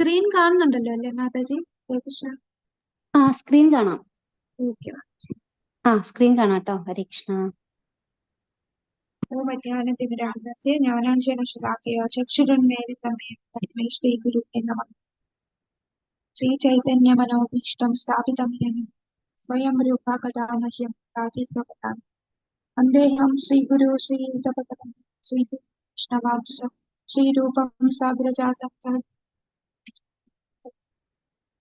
Screen കാണുന്നുണ്ടല്ലോ അല്ലേ മാതാജി? ഹരേ Krishna. Screen കാണാം. ഓക്കെ. സ്ക്രീൻ കാണാം കേട്ടോ. ഹരേ കൃഷ്ണ. ഓമജ്ഞാനതിമിരാന്തസ്യ ജ്ഞാനാഞ്ജനശലാകയോ ചക്ഷുരുന്മേലിതമേന തസ്മൈ ശ്രീഗുരുവേ നമഃ. ശ്രീചൈതന്യമനോഭീഷ്ടം സ്ഥാപിതം യേന സ്വയം രൂപ കഥാ മഹ്യം ദാതി സ്വപദാം. വന്ദേഹം ശ്രീഗുരു ശ്രീയുതപദം ശ്രീകൃഷ്ണവാംശം ശ്രീരൂപം സാഗ്രജാതം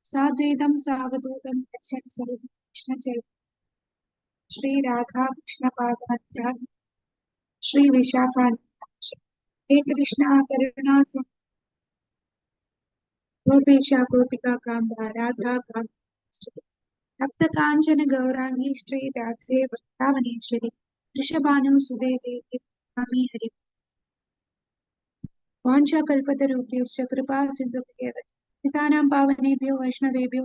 സാദ്വൈതം സാവധൂതം ഗച്ഛതി സർവം കൃഷ്ണചൈതന്യം ശ്രീരാധാകൃഷ്ണപാദവത്സ श्री विशाखान हे कृष्णा करुणा सिंधु गोपेशा गोपिका कांता राधा भक्त कांचन गौरांगी श्री राधे वृंदावनेश्वरी वृषभानु सुदे देवी स्वामी हरि वाञ्छाकल्पतरुभ्यश्च कृपा सिन्धुभ्येव पितानां पावनेभ्यो वैष्णवेभ्यो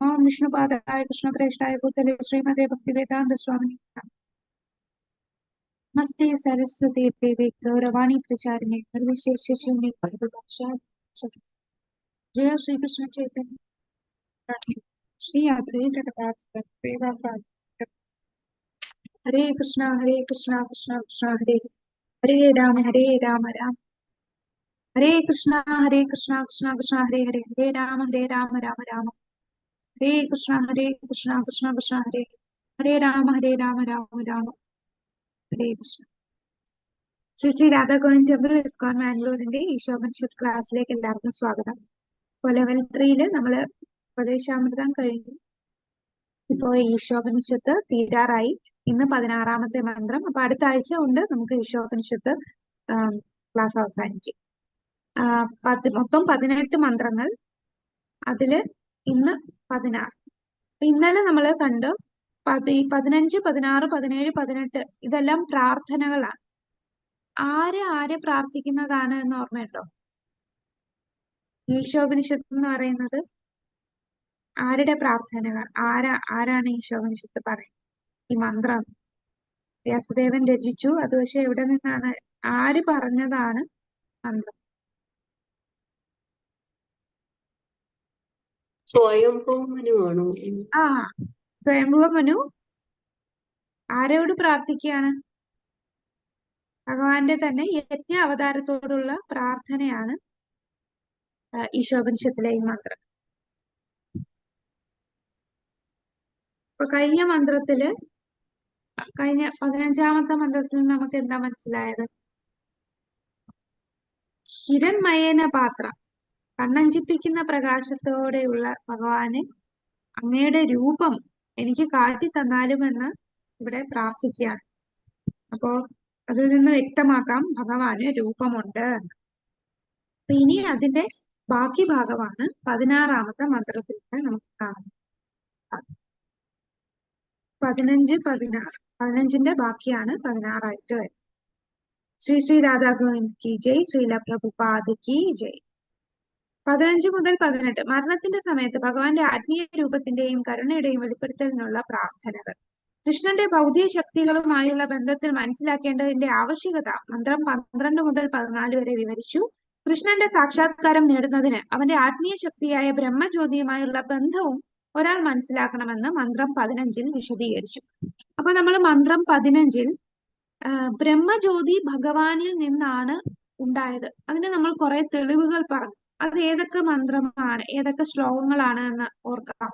ओम विष्णुपादाय कृष्णप्रेष्ठाय भूतले श्रीमते भक्तिवेदांत स्वामिने नमस्ते सरस्वती देवे गौरवाणी प्रचारिणे निर्विशेष शून्य भाषा जय श्री कृष्ण चैतन्य श्री अद्वैत गदाधर श्रीवासादि हरे कृष्णा कृष्णा कृष्णा हरे हरे राम राम हरे कृष्णा कृष्णा कृष्णा हरे हरे राम राम हरे कृष्णा कृष्णा कृष्णा हरे राम राम हरे कृष्ण. ശ്രീ രാധാഗോവിന്ദ് ടെമ്പിൾ ഇസ്കോൺ മാംഗ്ലൂരിന്റെ ഈശോപനിഷത്ത് ക്ലാസ്സിലേക്ക് എല്ലാവർക്കും സ്വാഗതം. ഇപ്പോൾ ലെവൽ 3 നമ്മള് ഉപദേശാമൃതം കഴിഞ്ഞു. ഇപ്പോ ഈശോപനിഷത്ത് തീരാറായി. ഇന്ന് 16ാമത്തെ മന്ത്രം. അപ്പൊ അടുത്ത ആഴ്ച കൊണ്ട് നമുക്ക് ഈശോപനിഷത്ത് ക്ലാസ് അവസാനിക്കും. മൊത്തം 18 മന്ത്രങ്ങൾ. അതില് ഇന്ന് 16. ഇന്നലെ നമ്മൾ കണ്ടു 15, 16, 17, 18 ഇതെല്ലാം പ്രാർത്ഥനകളാണ്. ആരെ പ്രാർത്ഥിക്കുന്നതാണ് എന്ന് ഓർമ്മയുണ്ടോ? ഈശോപനിഷത്ത് എന്ന് പറയുന്നത് ആരുടെ പ്രാർത്ഥനകൾ? ആരാണ് ഈശോപനിഷത്ത് പറയുന്നത്? ഈ മന്ത്രം വ്യാസദേവൻ രചിച്ചു. അത് പക്ഷെ എവിടെ നിന്നാണ്, ആര് പറഞ്ഞതാണ് മന്ത്രം? സ്വയംഭൂമനുവാണോ? സ്വയംഭുവ മനു ആരോട് പ്രാർത്ഥിക്കുകയാണ്? ഭഗവാന്റെ തന്നെ യജ്ഞ അവതാരത്തോടുള്ള പ്രാർത്ഥനയാണ് ഈശോപനിഷത്തിലെ ഈ മന്ത്രം. ഇപ്പൊ കഴിഞ്ഞ 15ാമത്തെ മന്ത്രത്തിൽ നമുക്ക് എന്താ മനസ്സിലായത്? ഹിരൺമയേന പാത്ര, കണ്ണഞ്ചിപ്പിക്കുന്ന പ്രകാശത്തോടെയുള്ള ഭഗവാന് അങ്ങയുടെ രൂപം എനിക്ക് കാട്ടി തന്നാലുമെന്ന് ഇവിടെ പ്രാർത്ഥിക്കുകയാണ്. അപ്പോ അതിൽ നിന്ന് വ്യക്തമാക്കാം ഭഗവാന് രൂപമുണ്ട്. അപ്പൊ ഇനി അതിന്റെ ബാക്കി ഭാഗമാണ് 16ാമത്തെ മന്ത്രത്തിൽ നമുക്ക് കാണുന്നത്. 15, 16. 15ന്റെ ബാക്കിയാണ് 16ആയിട്ട് വരുന്നത്. ശ്രീ രാധാഗോവിന്ദ് കി ജയ്. ശ്രീല പ്രഭുപാദ് കി ജയ്. 15 മുതൽ 18. മരണത്തിന്റെ സമയത്ത് ഭഗവാന്റെ ആത്മീയ രൂപത്തിന്റെയും കരുണയുടെയും വെളിപ്പെടുത്തലിനുള്ള പ്രാർത്ഥനകൾ. കൃഷ്ണന്റെ ഭൗതിക ശക്തികളുമായുള്ള ബന്ധത്തിൽ മനസ്സിലാക്കേണ്ടതിന്റെ ആവശ്യകത മന്ത്രം 12 മുതൽ 14 വരെ വിവരിച്ചു. കൃഷ്ണന്റെ സാക്ഷാത്കാരം നേടുന്നതിന് അവന്റെ ആത്മീയ ശക്തിയായ ബ്രഹ്മജ്യോതിയുമായുള്ള ബന്ധവും ഒരാൾ മനസ്സിലാക്കണമെന്ന് മന്ത്രം 15 വിശദീകരിച്ചു. അപ്പൊ നമ്മൾ മന്ത്രം 15 ബ്രഹ്മജ്യോതി ഭഗവാനിൽ നിന്നാണ് ഉണ്ടായത്. അതിന് നമ്മൾ കുറെ തെളിവുകൾ പറഞ്ഞു. അത് ഏതൊക്കെ മന്ത്രമാണ്, ഏതൊക്കെ ശ്ലോകങ്ങളാണ് എന്ന് ഓർക്കാം.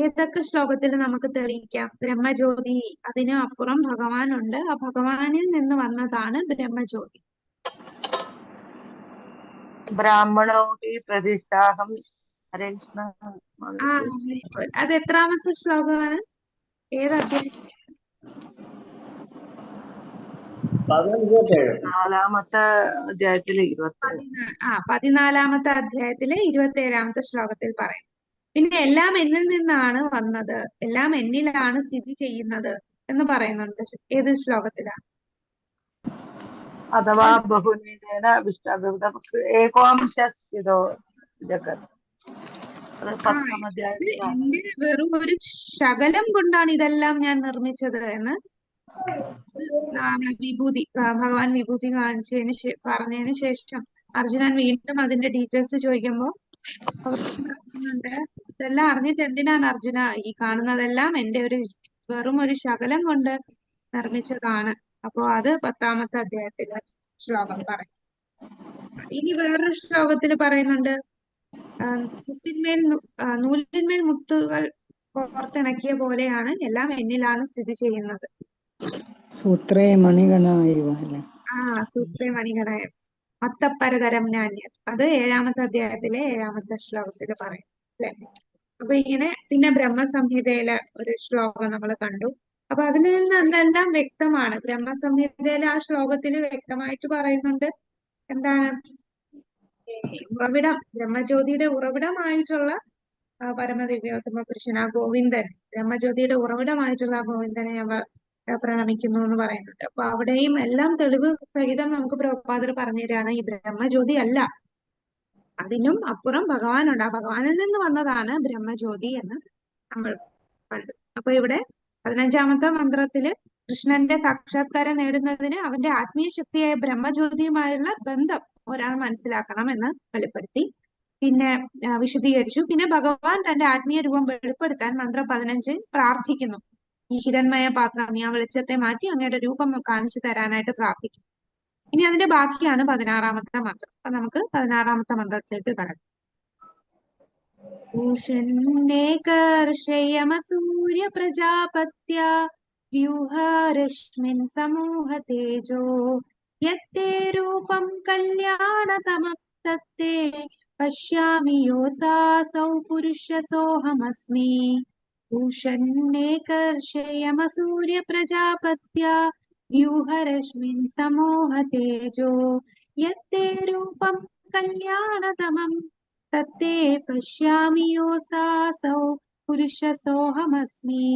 ഏതൊക്കെ ശ്ലോകത്തിൽ നമുക്ക് തെളിയിക്കാം? ബ്രഹ്മജ്യോതി, അതിന് അപ്പുറം ഭഗവാൻ ഉണ്ട്. ആ ഭഗവാനിൽ നിന്ന് വന്നതാണ് ബ്രഹ്മജ്യോതി. ബ്രാഹ്മണോ പ്രതിഷ്ഠാഹം. അത് എത്രാമത്തെ ശ്ലോകമാണ്? ഏതധ്യായം? 4ാമത്തെ അധ്യായത്തിലെ 14ാമത്തെ അധ്യായത്തിലെ 27ാമത്തെ ശ്ലോകത്തിൽ പറയും. പിന്നെ എല്ലാം എന്നിൽ നിന്നാണ് വന്നത്, എല്ലാം എന്നിലാണ് സ്ഥിതി ചെയ്യുന്നത് എന്ന് പറയുന്നുണ്ട്. ഏത് ശ്ലോകത്തിലാണ്? അഥവാ ബഹുനിധേന ഏകോംശസ്ഥിതോ ജഗത്. വെറും ഒരു ശകലം കൊണ്ടാണ് ഇതെല്ലാം ഞാൻ നിർമ്മിച്ചത് എന്ന് വിഭൂതി, ഭഗവാൻ വിഭൂതി പറഞ്ഞതിന് ശേഷം അർജുനൻ വീണ്ടും അതിന്റെ ഡീറ്റെയിൽസ് ചോദിക്കുമ്പോൾ അവർ പറയുന്നുണ്ട്, ഇതെല്ലാം അറിഞ്ഞിട്ട് എന്തിനാണ് അർജുന, ഈ കാണുന്നതെല്ലാം എന്റെ വെറും ഒരു ശകലം കൊണ്ട് നിർമ്മിച്ചതാണ്. അപ്പോ അത് 10ാമത്തെ അധ്യായത്തിലെ ശ്ലോകം പറയും. ഇനി വേറൊരു ശ്ലോകത്തിൽ പറയുന്നുണ്ട്, നൂലിന്മേൽ മുത്തുകൾ കോർത്തിണക്കിയ പോലെയാണ് എല്ലാം എന്നിലാണ് സ്ഥിതി ചെയ്യുന്നത്. സൂത്രേ മണിഗണ ഇവ അല്ലേ? സൂത്രേ മണികണയ മത്തപ്പരതരം നാന്യത്, അത് 7ാമത്തെ അധ്യായത്തിലെ 7ാമത്തെ ശ്ലോകത്തിൽ പറയും അല്ലെ. അപ്പൊ ഇങ്ങനെ പിന്നെ ബ്രഹ്മസംഹിതയിലെ ഒരു ശ്ലോകം നമ്മൾ കണ്ടു. അപ്പൊ അതിൽ നിന്ന് എന്തെല്ലാം വ്യക്തമാണ്, ബ്രഹ്മസംഹിതയിലെ ആ ശ്ലോകത്തിൽ വ്യക്തമായിട്ട് പറയുന്നുണ്ട് എന്താണ്, ഉറവിടം, ബ്രഹ്മജ്യോതിയുടെ ഉറവിടമായിട്ടുള്ള പരമദിവ്യോത്തമ പുരുഷൻ ആ ഗോവിന്ദൻ, ബ്രഹ്മജ്യോതിയുടെ ഉറവിടമായിട്ടുള്ള ആ ഗോവിന്ദനെ ഞങ്ങൾ പ്രണമിക്കുന്നു എന്ന് പറയുന്നുണ്ട്. അപ്പൊ അവിടെയും എല്ലാം തെളിവ് സഹിതം നമുക്ക് പ്രഭുപാദർ പറഞ്ഞു തരാണ്, ഈ ബ്രഹ്മജ്യോതി അല്ല, അതിനും അപ്പുറം ഭഗവാനുണ്ട്, ആ ഭഗവാനിൽ നിന്ന് വന്നതാണ് ബ്രഹ്മജ്യോതി എന്ന് നമ്മൾ കണ്ടു. അപ്പൊ ഇവിടെ 15ാമത്തെ മന്ത്രത്തില് കൃഷ്ണന്റെ സാക്ഷാത്കാരം നേടുന്നതിന് അവന്റെ ആത്മീയ ശക്തിയായ ബ്രഹ്മജ്യോതിയുമായുള്ള ബന്ധം ഒരാൾ മനസ്സിലാക്കണം എന്ന് വെളിപ്പെടുത്തി. പിന്നെ വിശദീകരിച്ചു. പിന്നെ ഭഗവാൻ തന്റെ ആത്മീയ രൂപം വെളിപ്പെടുത്താൻ മന്ത്രം 15 പ്രാർത്ഥിക്കുന്നു. ഈ ഹിരൺമയ പാത്രം, ആ വെളിച്ചത്തെ മാറ്റി അങ്ങയുടെ രൂപം കാണിച്ചു തരാനായിട്ട് പ്രാർത്ഥിക്കും. ഇനി അതിന്റെ ബാക്കിയാണ് 16ാമത്തെ മന്ത്രം. അപ്പൊ നമുക്ക് 16ാമത്തെ മന്ത്രത്തിലേക്ക് കടക്കാം. ൂഷന്നേകർഷയമസൂര്യ പ്രജാപത്യ വ്യൂഹരശ്മിൻ സമൂഹ തേജോ യത്തേ രൂപം കല്യാണതമം തത്തേ പശ്യാമി യോസാസൗ പുരുഷസോഹമസ്മി. ൂഷന്നേകർഷയമസൂര്യ പ്രജാപത്യ വ്യൂഹരശ്മിൻ സമൂഹ തേജോ യത്തേ രൂപം കല്യാണതമം തത്തേ പശ്യാമി യോസാസൗ പുരുഷസോഹമസ്മി.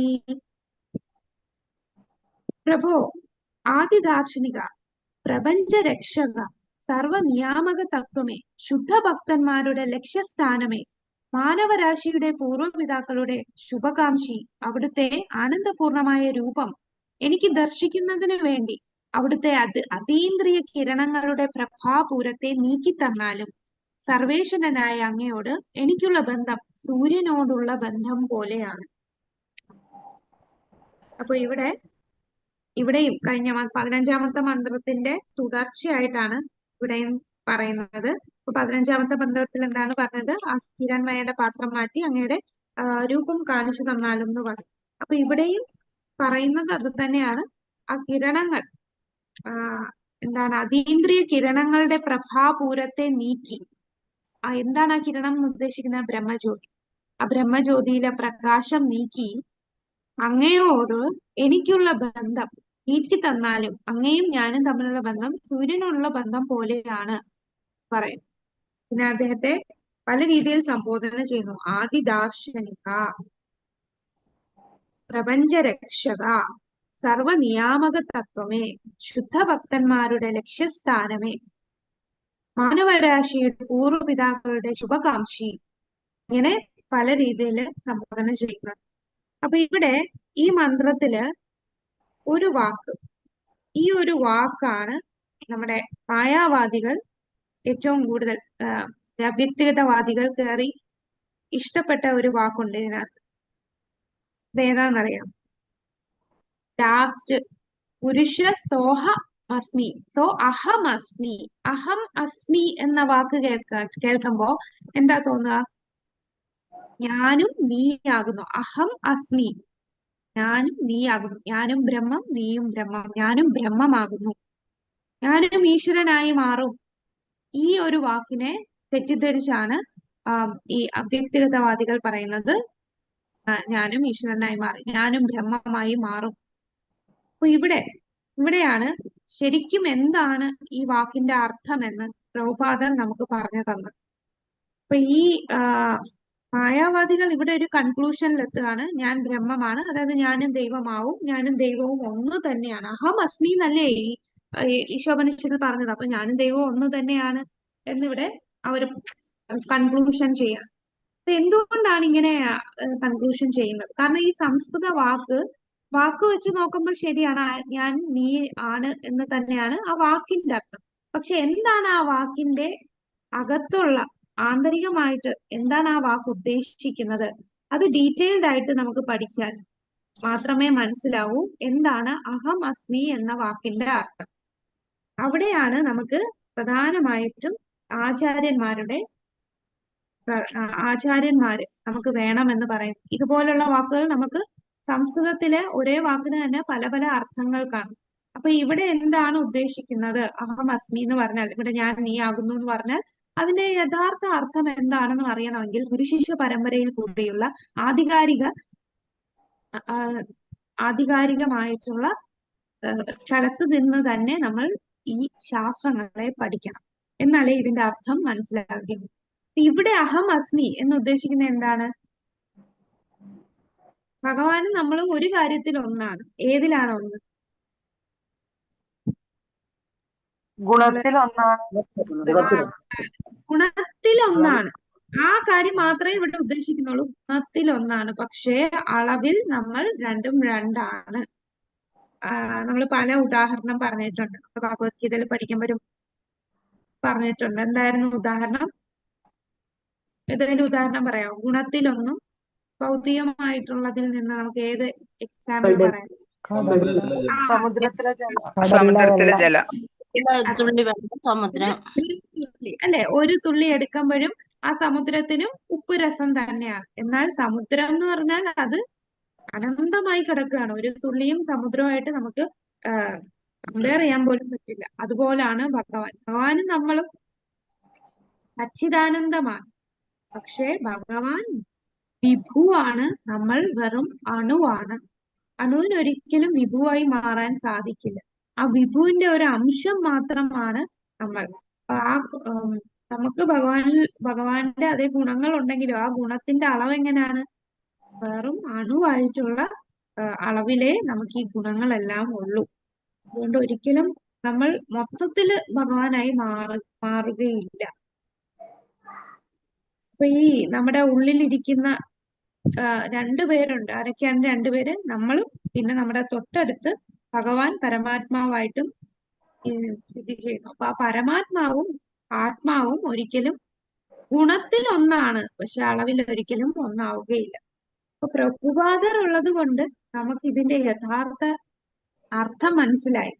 പ്രഭോ, ആദിദാർശനിക, പ്രപഞ്ചരക്ഷക, സർവനിയാമക തത്വമേ, ശുദ്ധഭക്തന്മാരുടെ ലക്ഷ്യസ്ഥാനമേ, മാനവരാശിയുടെ പൂർവ്വപിതാക്കളുടെ ശുഭകാംക്ഷി, അവിടുത്തെ ആനന്ദപൂർണമായ രൂപം എനിക്ക് ദർശിക്കുന്നതിന് വേണ്ടി അവിടുത്തെ അതീന്ദ്രിയ കിരണങ്ങളുടെ പ്രഭാപൂരത്തെ നീക്കിത്തന്നാലും സർവേശ്വരനായ അങ്ങയോട് എനിക്കുള്ള ബന്ധം സൂര്യനോടുള്ള ബന്ധം പോലെയാണ്. അപ്പൊ ഇവിടെയും കഴിഞ്ഞ 15ാമത്തെ മന്ത്രത്തിന്റെ തുടർച്ചയായിട്ടാണ് ഇവിടെയും പറയുന്നത്. അപ്പൊ 15ാമത്തെ മന്ത്രത്തിൽ എന്താണ് പറഞ്ഞത്, ആ ഹിരൺമയയുടെ പാത്രം മാറ്റി അങ്ങയുടെ രൂപം കാണിച്ചു തന്നാലും എന്ന് പറയും. അപ്പൊ ഇവിടെയും പറയുന്നത് അത് തന്നെയാണ്. ആ കിരണങ്ങൾ എന്താണ്, അതീന്ദ്രിയ കിരണങ്ങളുടെ പ്രഭാപൂരത്തെ നീക്കി, എന്താണ് ആ കിരണം എന്ന് ഉദ്ദേശിക്കുന്നത്, ബ്രഹ്മജ്യോതി. ആ ബ്രഹ്മജ്യോതിയിലെ പ്രകാശം നീക്കി അങ്ങയോട് എനിക്കുള്ള ബന്ധം നീക്കി തന്നാലും അങ്ങയും ഞാനും തമ്മിലുള്ള ബന്ധം സൂര്യനോടുള്ള ബന്ധം പോലെയാണ് പറയും. പിന്നെ അദ്ദേഹത്തെ പല രീതിയിൽ സംബോധന ചെയ്യുന്നു. ആദിദാർശനിക, പ്രപഞ്ചരക്ഷക, സർവനിയാമക തത്വമേ, ശുദ്ധഭക്തന്മാരുടെ ലക്ഷ്യസ്ഥാനമേ, മാനവരാശിയുടെ പൂർവ്വപിതാക്കളുടെ ശുഭകാംക്ഷി, ഇങ്ങനെ പല രീതിയിൽ സംബോധന ചെയ്യുന്നുണ്ട്. അപ്പൊ ഇവിടെ ഈ മന്ത്രത്തില് ഒരു വാക്ക്, ഈ ഒരു വാക്കാണ് നമ്മുടെ മായാവാദികൾ ഏറ്റവും കൂടുതൽ, വ്യക്തിഗതവാദികൾ കയറി ഇഷ്ടപ്പെട്ട ഒരു വാക്കുണ്ട് ഇതിനകത്ത്. ഇതേതാന്നറിയാം? ലാസ്റ്റ് പുരുഷ സോഹ അസ്മി, സോ അഹം അസ്മി. അഹം അസ്മി എന്ന വാക്ക് കേൾക്കുമ്പോ എന്താ തോന്നുക? ഞാനും നീയാകുന്നു. അഹം അസ്മി, ഞാനും നീയാകുന്നു. ഞാനും ബ്രഹ്മം, നീയും ബ്രഹ്മം, ഞാനും ബ്രഹ്മമാകുന്നു, ഞാനും ഈശ്വരനായി മാറും. ഈ ഒരു വാക്കിനെ തെറ്റിദ്ധരിച്ചാണ് ഈ അവ്യക്തിഗതവാദികൾ പറയുന്നത് ഞാനും ഈശ്വരനായി മാറി, ഞാനും ബ്രഹ്മമായി മാറും. അപ്പൊ ഇവിടെയാണ് ശരിക്കും എന്താണ് ഈ വാക്കിന്റെ അർത്ഥമെന്ന് പ്രഭുപാദർ നമുക്ക് പറഞ്ഞു തന്നത്. അപ്പൊ ഈ മായാവാദികൾ ഇവിടെ ഒരു കൺക്ലൂഷനിലെത്തുകയാണ്, ഞാൻ ബ്രഹ്മമാണ്, അതായത് ഞാനും ദൈവമാവും, ഞാനും ദൈവവും ഒന്നു തന്നെയാണ്. അഹം അസ്മി എന്നല്ലേ ഈശോപനിഷത്തിൽ പറഞ്ഞത്. അപ്പൊ ഞാനും ദൈവവും ഒന്നു തന്നെയാണ് എന്നിവിടെ അവർ കൺക്ലൂഷൻ ചെയ്യാം. അപ്പൊ എന്തുകൊണ്ടാണ് ഇങ്ങനെ കൺക്ലൂഷൻ ചെയ്യുന്നത്? കാരണം ഈ സംസ്കൃത വാക്ക് വെച്ച് നോക്കുമ്പോൾ ശരിയാണ്, ഞാൻ നീ ആണ് എന്ന് തന്നെയാണ് ആ വാക്കിന്റെ അർത്ഥം. പക്ഷെ എന്താണ് ആ വാക്കിന്റെ അകത്തുള്ള ആന്തരികമായിട്ട് എന്താണ് ആ വാക്ക് ഉദ്ദേശിക്കുന്നത്, അത് ഡീറ്റെയിൽഡ് ആയിട്ട് നമുക്ക് പഠിച്ചാൽ മാത്രമേ മനസ്സിലാവൂ എന്താണ് അഹം അസ്മി എന്ന വാക്കിന്റെ അർത്ഥം. അവിടെയാണ് നമുക്ക് പ്രധാനമായിട്ടും ആചാര്യന്മാര് നമുക്ക് വേണമെന്ന് പറയും. ഇതുപോലുള്ള വാക്കുകൾ നമുക്ക് സംസ്കൃതത്തിലെ ഒരേ വാക്കിന് തന്നെ പല പല അർത്ഥങ്ങൾ കാണും. അപ്പൊ ഇവിടെ എന്താണ് ഉദ്ദേശിക്കുന്നത്, അഹം അസ്മി എന്ന് പറഞ്ഞാൽ, ഇവിടെ ഞാൻ നീ ആകുന്നു എന്ന് പറഞ്ഞാൽ അതിന്റെ യഥാർത്ഥ അർത്ഥം എന്താണെന്ന് അറിയണമെങ്കിൽ ഗുരുശിഷ്യ പരമ്പരയിൽ കൂടിയുള്ള ആധികാരികമായിട്ടുള്ള സ്ഥലത്ത് നിന്ന് തന്നെ നമ്മൾ ഈ ശാസ്ത്രങ്ങളെ പഠിക്കണം, എന്നാലേ ഇതിന്റെ അർത്ഥം മനസ്സിലാകുകയുള്ളൂ. ഇവിടെ അഹം അസ്മി എന്ന് ഉദ്ദേശിക്കുന്നത് എന്താണ്? ഭഗവാൻ നമ്മൾ ഒരു കാര്യത്തിൽ ഒന്നാണ്. ഏതിലാണ് ഒന്ന്? ഗുണത്തിൽ ഒന്നാണ്. ഗുണത്തിൽ ഒന്നാണ്. ആ കാര്യം മാത്രമേ ഇവിടെ ഉദ്ദേശിക്കുന്നുള്ളൂ. ഗുണത്തിൽ ഒന്നാണ്. പക്ഷേ അളവിൽ നമ്മൾ രണ്ടും രണ്ടാണ്. നമ്മൾ പല ഉദാഹരണം പറഞ്ഞിട്ടുണ്ട്. ഭഗവത്ഗീതയിൽ പഠിക്കുമ്പോഴും പറഞ്ഞിട്ടുണ്ട്. എന്തായിരുന്നു ഉദാഹരണം? ഏതെങ്കിലും ഉദാഹരണം പറയാമോ? ഗുണത്തിലൊന്നും ഭൗതികമായിട്ടുള്ളതിൽ നിന്ന് നമുക്ക് ഏത് എക്സാമ്പിൾ പറയാം? സമുദ്രത്തിലെ ജലം. സമുദ്രത്തിലെ ജലം. സമുദ്രം അല്ലെ, ഒരു തുള്ളി എടുക്കുമ്പോഴും ആ സമുദ്രത്തിനും ഉപ്പ് രസം തന്നെയാണ്. എന്നാൽ സമുദ്രം എന്ന് പറഞ്ഞാൽ അത് അനന്തമായി കിടക്കുകയാണ്. ഒരു തുള്ളിയും സമുദ്രമായിട്ട് നമുക്ക് കമ്പയർ ചെയ്യാൻ പോലും പറ്റില്ല. അതുപോലാണ് ഭഗവാനും നമ്മളും സച്ചിദാനന്ദമാണ്. പക്ഷെ ഭഗവാൻ വിഭുവാണ്, നമ്മൾ വെറും അണുവാണ്. അണുവിന് ഒരിക്കലും വിഭുവായി മാറാൻ സാധിക്കില്ല. ആ വിഭുവിന്റെ ഒരു അംശം മാത്രമാണ് നമ്മൾ. നമുക്ക് ഭഗവാന്റെ അതേ ഗുണങ്ങൾ ഉണ്ടെങ്കിലും ആ ഗുണത്തിന്റെ അളവ് എങ്ങനെയാണ്? വെറും അണുവായിട്ടുള്ള അളവിലേ നമുക്ക് ഈ ഗുണങ്ങളെല്ലാം ഉള്ളൂ. അതുകൊണ്ട് ഒരിക്കലും നമ്മൾ മൊത്തത്തില് ഭഗവാനായി മാറുകയില്ല. അപ്പൊ ഈ നമ്മുടെ ഉള്ളിലിരിക്കുന്ന രണ്ടുപേരുണ്ട്. ആരൊക്കെയാണ് രണ്ടുപേര്? നമ്മളും പിന്നെ നമ്മുടെ തൊട്ടടുത്ത് ഭഗവാൻ പരമാത്മാവായിട്ടും സ്ഥിതി ചെയ്യുന്നു. അപ്പൊ ആ പരമാത്മാവും ആത്മാവും ഒരിക്കലും ഗുണത്തിൽ ഒന്നാണ്, പക്ഷെ അളവിൽ ഒരിക്കലും ഒന്നാവുകയില്ല. അപ്പൊ പ്രഭുപാദർ ഉള്ളത് കൊണ്ട് നമുക്ക് ഇതിന്റെ യഥാർത്ഥ അർത്ഥം മനസ്സിലായി.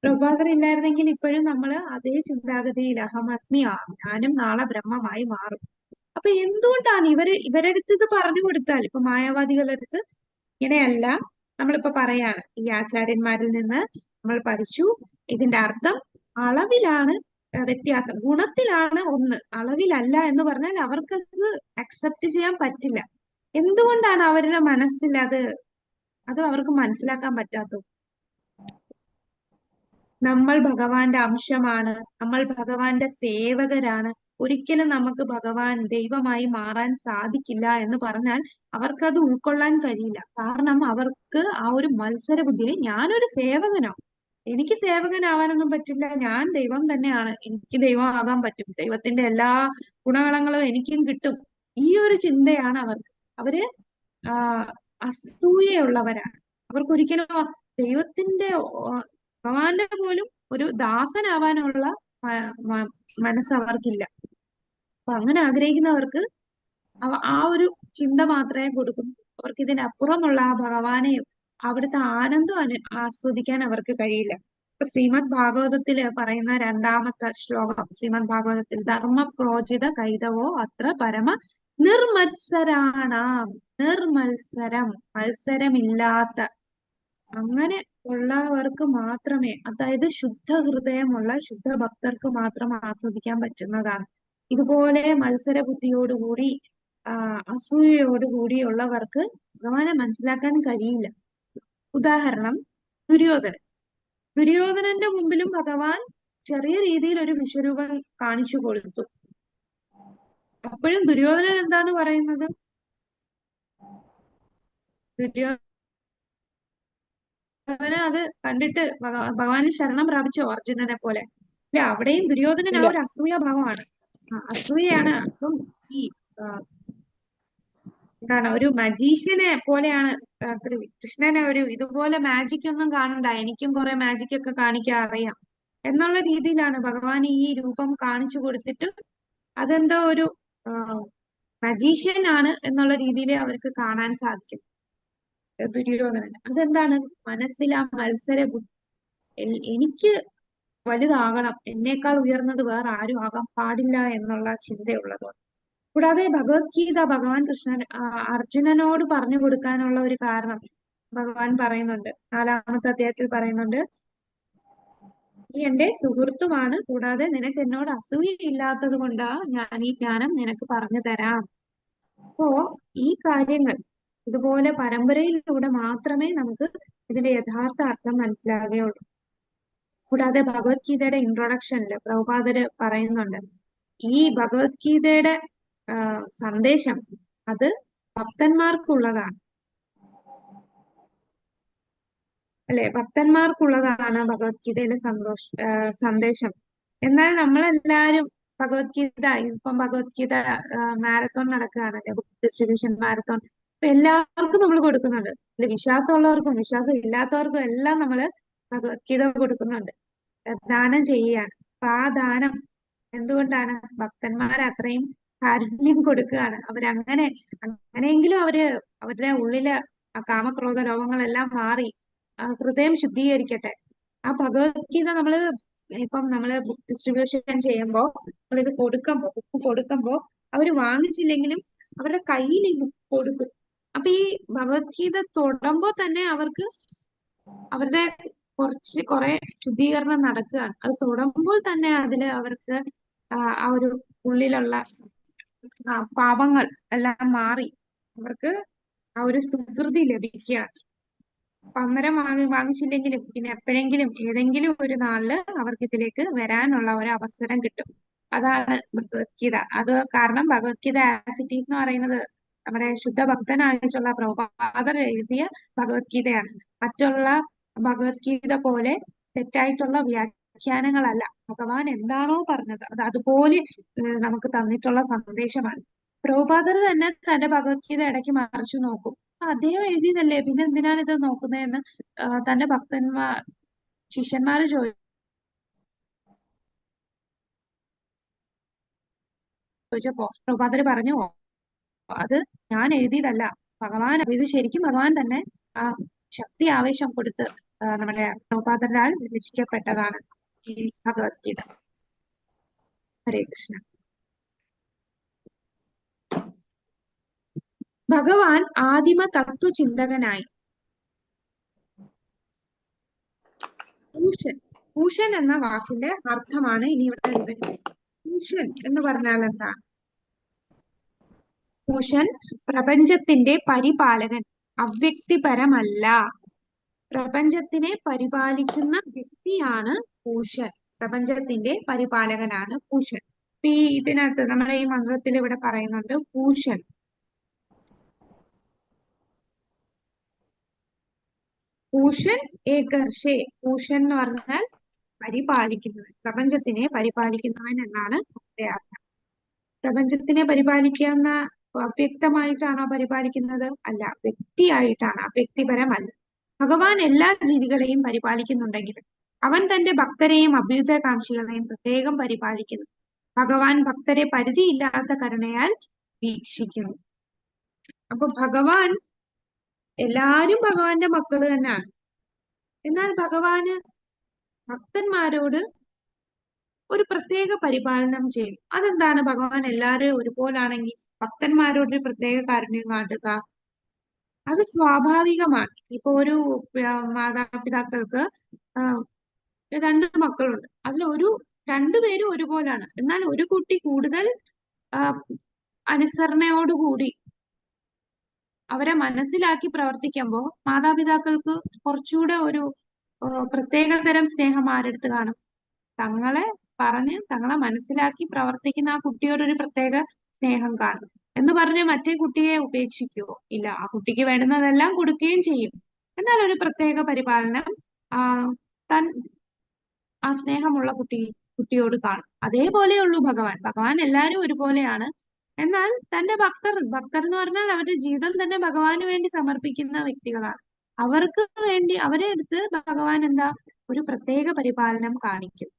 പ്രഭുപാദർ ഇല്ലായിരുന്നെങ്കിൽ ഇപ്പോഴും നമ്മൾ അതേ ചിന്താഗതിയിൽ അഹമസ്മി ഞാനും നാളെ ബ്രഹ്മമായി മാറും. അപ്പൊ എന്തുകൊണ്ടാണ് ഇവരുടെ അടുത്ത് ഇത് പറഞ്ഞു കൊടുത്താൽ, ഇപ്പൊ മായാവാദികളുടെ അടുത്ത് ഇങ്ങനെയല്ല, നമ്മളിപ്പോ പറയാണ് ഈ ആചാര്യന്മാരിൽ നിന്ന് നമ്മൾ പഠിച്ചു ഇതിന്റെ അർത്ഥം അളവിലാണ് വ്യത്യാസം, ഗുണത്തിലാണ് ഒന്ന്, അളവിലല്ല എന്ന് പറഞ്ഞാൽ അവർക്കത് അക്സെപ്റ്റ് ചെയ്യാൻ പറ്റില്ല. എന്തുകൊണ്ടാണ് അവരുടെ മനസ്സിൽ അത് അവർക്ക് മനസ്സിലാക്കാൻ പറ്റാത്തത്? നമ്മൾ ഭഗവാന്റെ അംശമാണ്, നമ്മൾ ഭഗവാന്റെ സേവകരാണ്, ഒരിക്കലും നമുക്ക് ഭഗവാൻ ദൈവമായി മാറാൻ സാധിക്കില്ല എന്ന് പറഞ്ഞാൽ അവർക്കത് ഉൾക്കൊള്ളാൻ കഴിയില്ല. കാരണം അവർക്ക് ആ ഒരു മത്സര ബുദ്ധി, ഞാനൊരു സേവകനോ, എനിക്ക് സേവകനാവാനൊന്നും പറ്റില്ല, ഞാൻ ദൈവം തന്നെയാണ്, എനിക്ക് ദൈവം ആകാൻ പറ്റും, ദൈവത്തിന്റെ എല്ലാ ഗുണഗണങ്ങളും എനിക്കും കിട്ടും, ഈ ഒരു ചിന്തയാണ് അവർക്ക്. അവര് അസൂയയുള്ളവരാണ്. അവർക്കൊരിക്കലും ദൈവത്തിന്റെ ഭഗവാന്റെ പോലും ഒരു ദാസനാവാനുള്ള മനസ്സ് അവർക്കില്ല. അപ്പൊ അങ്ങനെ ആഗ്രഹിക്കുന്നവർക്ക് ആ ഒരു ചിന്ത മാത്രമേ കൊടുക്കുന്നു. അവർക്ക് ഇതിനപ്പുറമുള്ള ആ ഭഗവാനെയും അവിടുത്തെ ആനന്ദം ആസ്വദിക്കാൻ അവർക്ക് കഴിയില്ല. ഇപ്പൊ ശ്രീമദ് ഭാഗവതത്തില് പറയുന്ന 2ാമത്തെ ശ്ലോകം, ശ്രീമദ് ഭാഗവതത്തിൽ ധർമ്മ പ്രോചിത കൈതവോ അത്ര പരമ നിർമത്സരാണാം. നിർമത്സരം, മത്സരമില്ലാത്ത, അങ്ങനെ ഉള്ളവർക്ക് മാത്രമേ, അതായത് ശുദ്ധ ഹൃദയമുള്ള ശുദ്ധ ഭക്തർക്ക് മാത്രം ആസ്വദിക്കാൻ പറ്റുന്നതാണ്. ഇതുപോലെ മത്സര ബുദ്ധിയോടുകൂടി അസൂയയോടുകൂടി ഉള്ളവർക്ക് ഭഗവാനെ മനസ്സിലാക്കാൻ കഴിയില്ല. ഉദാഹരണം ദുര്യോധനന്റെ മുമ്പിലും ഭഗവാൻ ചെറിയ രീതിയിൽ ഒരു വിശ്വരൂപം കാണിച്ചു കൊടുത്തു. അപ്പോഴും ദുര്യോധനൻ എന്താണ് പറയുന്നത്? ദുര്യോധനൻ അത് കണ്ടിട്ട് ഭഗവാന് ശരണം പ്രാപിച്ചോ അർജുനനെ പോലെ? ഇല്ല, അവിടെയും ദുര്യോധനൻ ആ ഒരു അസൂയ ഭാവമാണ്, അസൂയയാണ്. അപ്പം ഈ എന്താണ്, ഒരു മജീഷ്യനെ പോലെയാണ് കൃഷ്ണനെ. ഒരു ഇതുപോലെ മാജിക് ഒന്നും കാണണ്ട, എനിക്കും കുറെ മാജിക് ഒക്കെ കാണിക്കാൻ അറിയാം എന്നുള്ള രീതിയിലാണ് ഭഗവാൻ ഈ രൂപം കാണിച്ചു കൊടുത്തിട്ടും അതെന്തോ ഒരു മജീഷ്യൻ ആണ് എന്നുള്ള രീതിയിൽ അവർക്ക് കാണാൻ സാധിക്കും ദുര്യോധനൻ. അതെന്താണ്? മനസ്സിൽ ആ മത്സര ബുദ്ധി, എനിക്ക് വലുതാകണം, എന്നേക്കാൾ ഉയർന്നത് വേറെ ആരും ആകാൻ പാടില്ല എന്നുള്ള ചിന്തയുള്ളത്. കൂടാതെ ഭഗവത്ഗീത ഭഗവാൻ കൃഷ്ണൻ അർജുനനോട് പറഞ്ഞു കൊടുക്കാനുള്ള ഒരു കാരണം ഭഗവാൻ പറയുന്നുണ്ട്. 4-ാമത്തെ അധ്യായത്തിൽ പറയുന്നുണ്ട്, നീ എന്റെ സുഹൃത്തുമാണ്, കൂടാതെ നിനക്ക് എന്നോട് അസൂയ ഇല്ലാത്തത് കൊണ്ടാ ഞാൻ ഈ ജ്ഞാനം നിനക്ക് പറഞ്ഞു തരാം. അപ്പോ ഈ കാര്യങ്ങൾ ഇതുപോലെ പരമ്പരയിലൂടെ മാത്രമേ നമുക്ക് ഇതിന്റെ യഥാർത്ഥ അർത്ഥം മനസ്സിലാകുകയുള്ളൂ. കൂടാതെ ഭഗവത്ഗീതയുടെ ഇൻട്രൊഡക്ഷനിൽ പ്രഭുപാദര് പറയുന്നുണ്ട്, ഈ ഭഗവത്ഗീതയുടെ സന്ദേശം അത് ഭക്തന്മാർക്കുള്ളതാണ്, അല്ലെ? ഭക്തന്മാർക്കുള്ളതാണ് ഭഗവത്ഗീതയിലെ സന്ദേശം. എന്നാൽ നമ്മളെല്ലാരും ഭഗവത്ഗീത, ഇപ്പം ഭഗവത്ഗീത മാരത്തോൺ നടക്കുകയാണല്ലേ, ബുക്ക് ഡിസ്ട്രിബ്യൂഷൻ മാരത്തോൺ. അപ്പൊ എല്ലാവർക്കും നമ്മൾ കൊടുക്കുന്നുണ്ട്. വിശ്വാസമുള്ളവർക്കും വിശ്വാസം ഇല്ലാത്തവർക്കും എല്ലാം നമ്മൾ ഭഗവത്ഗീത കൊടുക്കുന്നുണ്ട്, ദാനം ചെയ്യുകയാണ്. അപ്പൊ ആ ദാനം എന്തുകൊണ്ടാണ്? ഭക്തന്മാർ അത്രയും കാരുണ്യം കൊടുക്കുകയാണ്. അങ്ങനെയെങ്കിലും അവരുടെ ഉള്ളിലെ ആ കാമക്രോധ രോഗങ്ങളെല്ലാം മാറി ഹൃദയം ശുദ്ധീകരിക്കട്ടെ. ആ ഭഗവത്ഗീത നമ്മള് ബുക്ക് ഡിസ്ട്രിബ്യൂഷൻ ചെയ്യുമ്പോ നമ്മളിത് ബുക്ക് കൊടുക്കുമ്പോ അവര് വാങ്ങിച്ചില്ലെങ്കിലും അവരുടെ കയ്യിൽ ഈ ബുക്ക് കൊടുക്കും. അപ്പൊ ഈ ഭഗവത്ഗീത തൊടുമ്പോ തന്നെ അവർക്ക് അവരുടെ കുറെ ശുദ്ധീകരണം നടക്കുകയാണ്. അത് തൊടുമ്പോൾ തന്നെ അതില് അവർക്ക് ആ ഒരു ഉള്ളിലുള്ള പാപങ്ങൾ എല്ലാം മാറി അവർക്ക് ആ ഒരു സുകൃതി ലഭിക്കുകയാണ്. അപ്പൊ അന്നേരം വാങ്ങിച്ചില്ലെങ്കിലും പിന്നെ എപ്പോഴെങ്കിലും ഏതെങ്കിലും ഒരു നാളില് അവർക്ക് ഇതിലേക്ക് വരാനുള്ള ഒരു അവസരം കിട്ടും. അതാണ് ഭഗവത്ഗീത. അത് കാരണം ഭഗവത്ഗീത ആസിറ്റീസ് എന്ന് പറയുന്നത് നമ്മുടെ ശുദ്ധ ഭക്തനായിട്ടുള്ള പ്രഭുപാദർ എഴുതിയ ഭഗവത്ഗീതയാണ്. മറ്റുള്ള ഭഗവത്ഗീത പോലെ തെറ്റായിട്ടുള്ള വ്യാഖ്യാനങ്ങളല്ല. ഭഗവാൻ എന്താണോ പറഞ്ഞത് അത് അതുപോലെ നമുക്ക് തന്നിട്ടുള്ള സന്ദേശമാണ്. പ്രഭുപാദർ തന്നെ തന്റെ ഭഗവത്ഗീത ഇടയ്ക്ക് മറിച്ചു നോക്കും. അദ്ദേഹം എഴുതിയതല്ലേ, പിന്നെ എന്തിനാണ് ഇത് നോക്കുന്നതെന്ന് തന്റെ ശിഷ്യന്മാര് ചോദിച്ചപ്പോ പ്രഭുപാദര് പറഞ്ഞു, അത് ഞാൻ എഴുതിയതല്ല, ഭഗവാൻ. ഇത് ശരിക്കും ഭഗവാൻ തന്നെ ആ ശക്തി ആവേശം കൊടുത്ത് നമ്മുടെ പ്രഭുപാദരാൽ രചിക്കപ്പെട്ടതാണ് ഈ ഭഗവത്ഗീത. ഹരേ കൃഷ്ണ. ഭഗവാൻ ആദിമ തത്വചിന്തകനായി. പൂഷൻ എന്ന വാക്കിന്റെ അർത്ഥമാണ് ഇനി ഇവിടെ വിവരിക്കുന്നത്. പൂഷൻ എന്ന് പറഞ്ഞാൽ എന്താ? പൂഷൻ പ്രപഞ്ചത്തിന്റെ പരിപാലകൻ, അവ്യക്തിപരമല്ല. പ്രപഞ്ചത്തിനെ പരിപാലിക്കുന്ന വ്യക്തിയാണ് പൂഷൻ. പ്രപഞ്ചത്തിന്റെ പരിപാലകനാണ് പൂഷൻ. ഇതിനകത്ത് നമ്മുടെ ഈ മന്ത്രത്തിൽ ഇവിടെ പറയുന്നുണ്ട് പൂഷൻ. പൂഷൻ ഏകർഷേ. പൂഷൻ എന്ന് പറഞ്ഞാൽ പരിപാലിക്കുന്നവൻ, പ്രപഞ്ചത്തിനെ പരിപാലിക്കുന്നവൻ എന്നാണ് അർത്ഥം. പ്രപഞ്ചത്തിനെ പരിപാലിക്കുന്ന അവ്യക്തമായിട്ടാണോ പരിപാലിക്കുന്നത്? അല്ല, വ്യക്തിയായിട്ടാണ്, അവ്യക്തിപരമല്ല. ഭഗവാൻ എല്ലാ ജീവികളെയും പരിപാലിക്കുന്നുണ്ടെങ്കിലും അവൻ തന്റെ ഭക്തരെയും അഭ്യുദയകാംക്ഷികളെയും പ്രത്യേകം പരിപാലിക്കുന്നു. ഭഗവാൻ ഭക്തരെ പരിധിയില്ലാത്ത കരുണയാൽ വീക്ഷിക്കുന്നു. അപ്പൊ എല്ലാരും ഭഗവാന്റെ മക്കള് തന്നെയാണ്. എന്നാൽ ഭഗവാന് ഭക്തന്മാരോട് ഒരു പ്രത്യേക പരിപാലനം ചെയ്യും. അതെന്താണ്? ഭഗവാൻ എല്ലാവരെയും ഒരുപോലാണെങ്കിൽ ഭക്തന്മാരോട് ഒരു പ്രത്യേക കാരുണ്യം കാട്ടുക, അത് സ്വാഭാവികമാണ്. ഇപ്പൊ ഒരു മാതാപിതാക്കൾക്ക് 2 മക്കളുണ്ട്. അതിൽ രണ്ടുപേരും ഒരുപോലാണ്. എന്നാൽ ഒരു കുട്ടി കൂടുതൽ അനുസരണയോടുകൂടി അവരെ മനസ്സിലാക്കി പ്രവർത്തിക്കുമ്പോൾ മാതാപിതാക്കൾക്ക് കുറച്ചുകൂടെ ഒരു പ്രത്യേകതരം സ്നേഹം ആരെടുത്ത് കാണും? തങ്ങളെ മനസ്സിലാക്കി പ്രവർത്തിക്കുന്ന ആ കുട്ടിയോടൊരു പ്രത്യേക സ്നേഹം കാണും. എന്ന് പറഞ്ഞ് മറ്റേ കുട്ടിയെ ഉപേക്ഷിക്കുവോ? ഇല്ല, ആ കുട്ടിക്ക് വേണ്ടുന്നതെല്ലാം കൊടുക്കുകയും ചെയ്യും. എന്നാൽ ഒരു പ്രത്യേക പരിപാലനം ആ സ്നേഹമുള്ള കുട്ടിയോട് കാണും. അതേപോലെയുള്ളൂ ഭഗവാൻ എല്ലാവരും ഒരുപോലെയാണ്. എന്നാൽ തന്റെ ഭക്തർ എന്ന് പറഞ്ഞാൽ അവരുടെ ജീവിതം തന്നെ ഭഗവാന് വേണ്ടി സമർപ്പിക്കുന്ന വ്യക്തികളാണ്. അവർക്ക് വേണ്ടി അവരെ അടുത്ത് ഭഗവാൻ ഒരു പ്രത്യേക പരിപാലനം കാണിക്കും.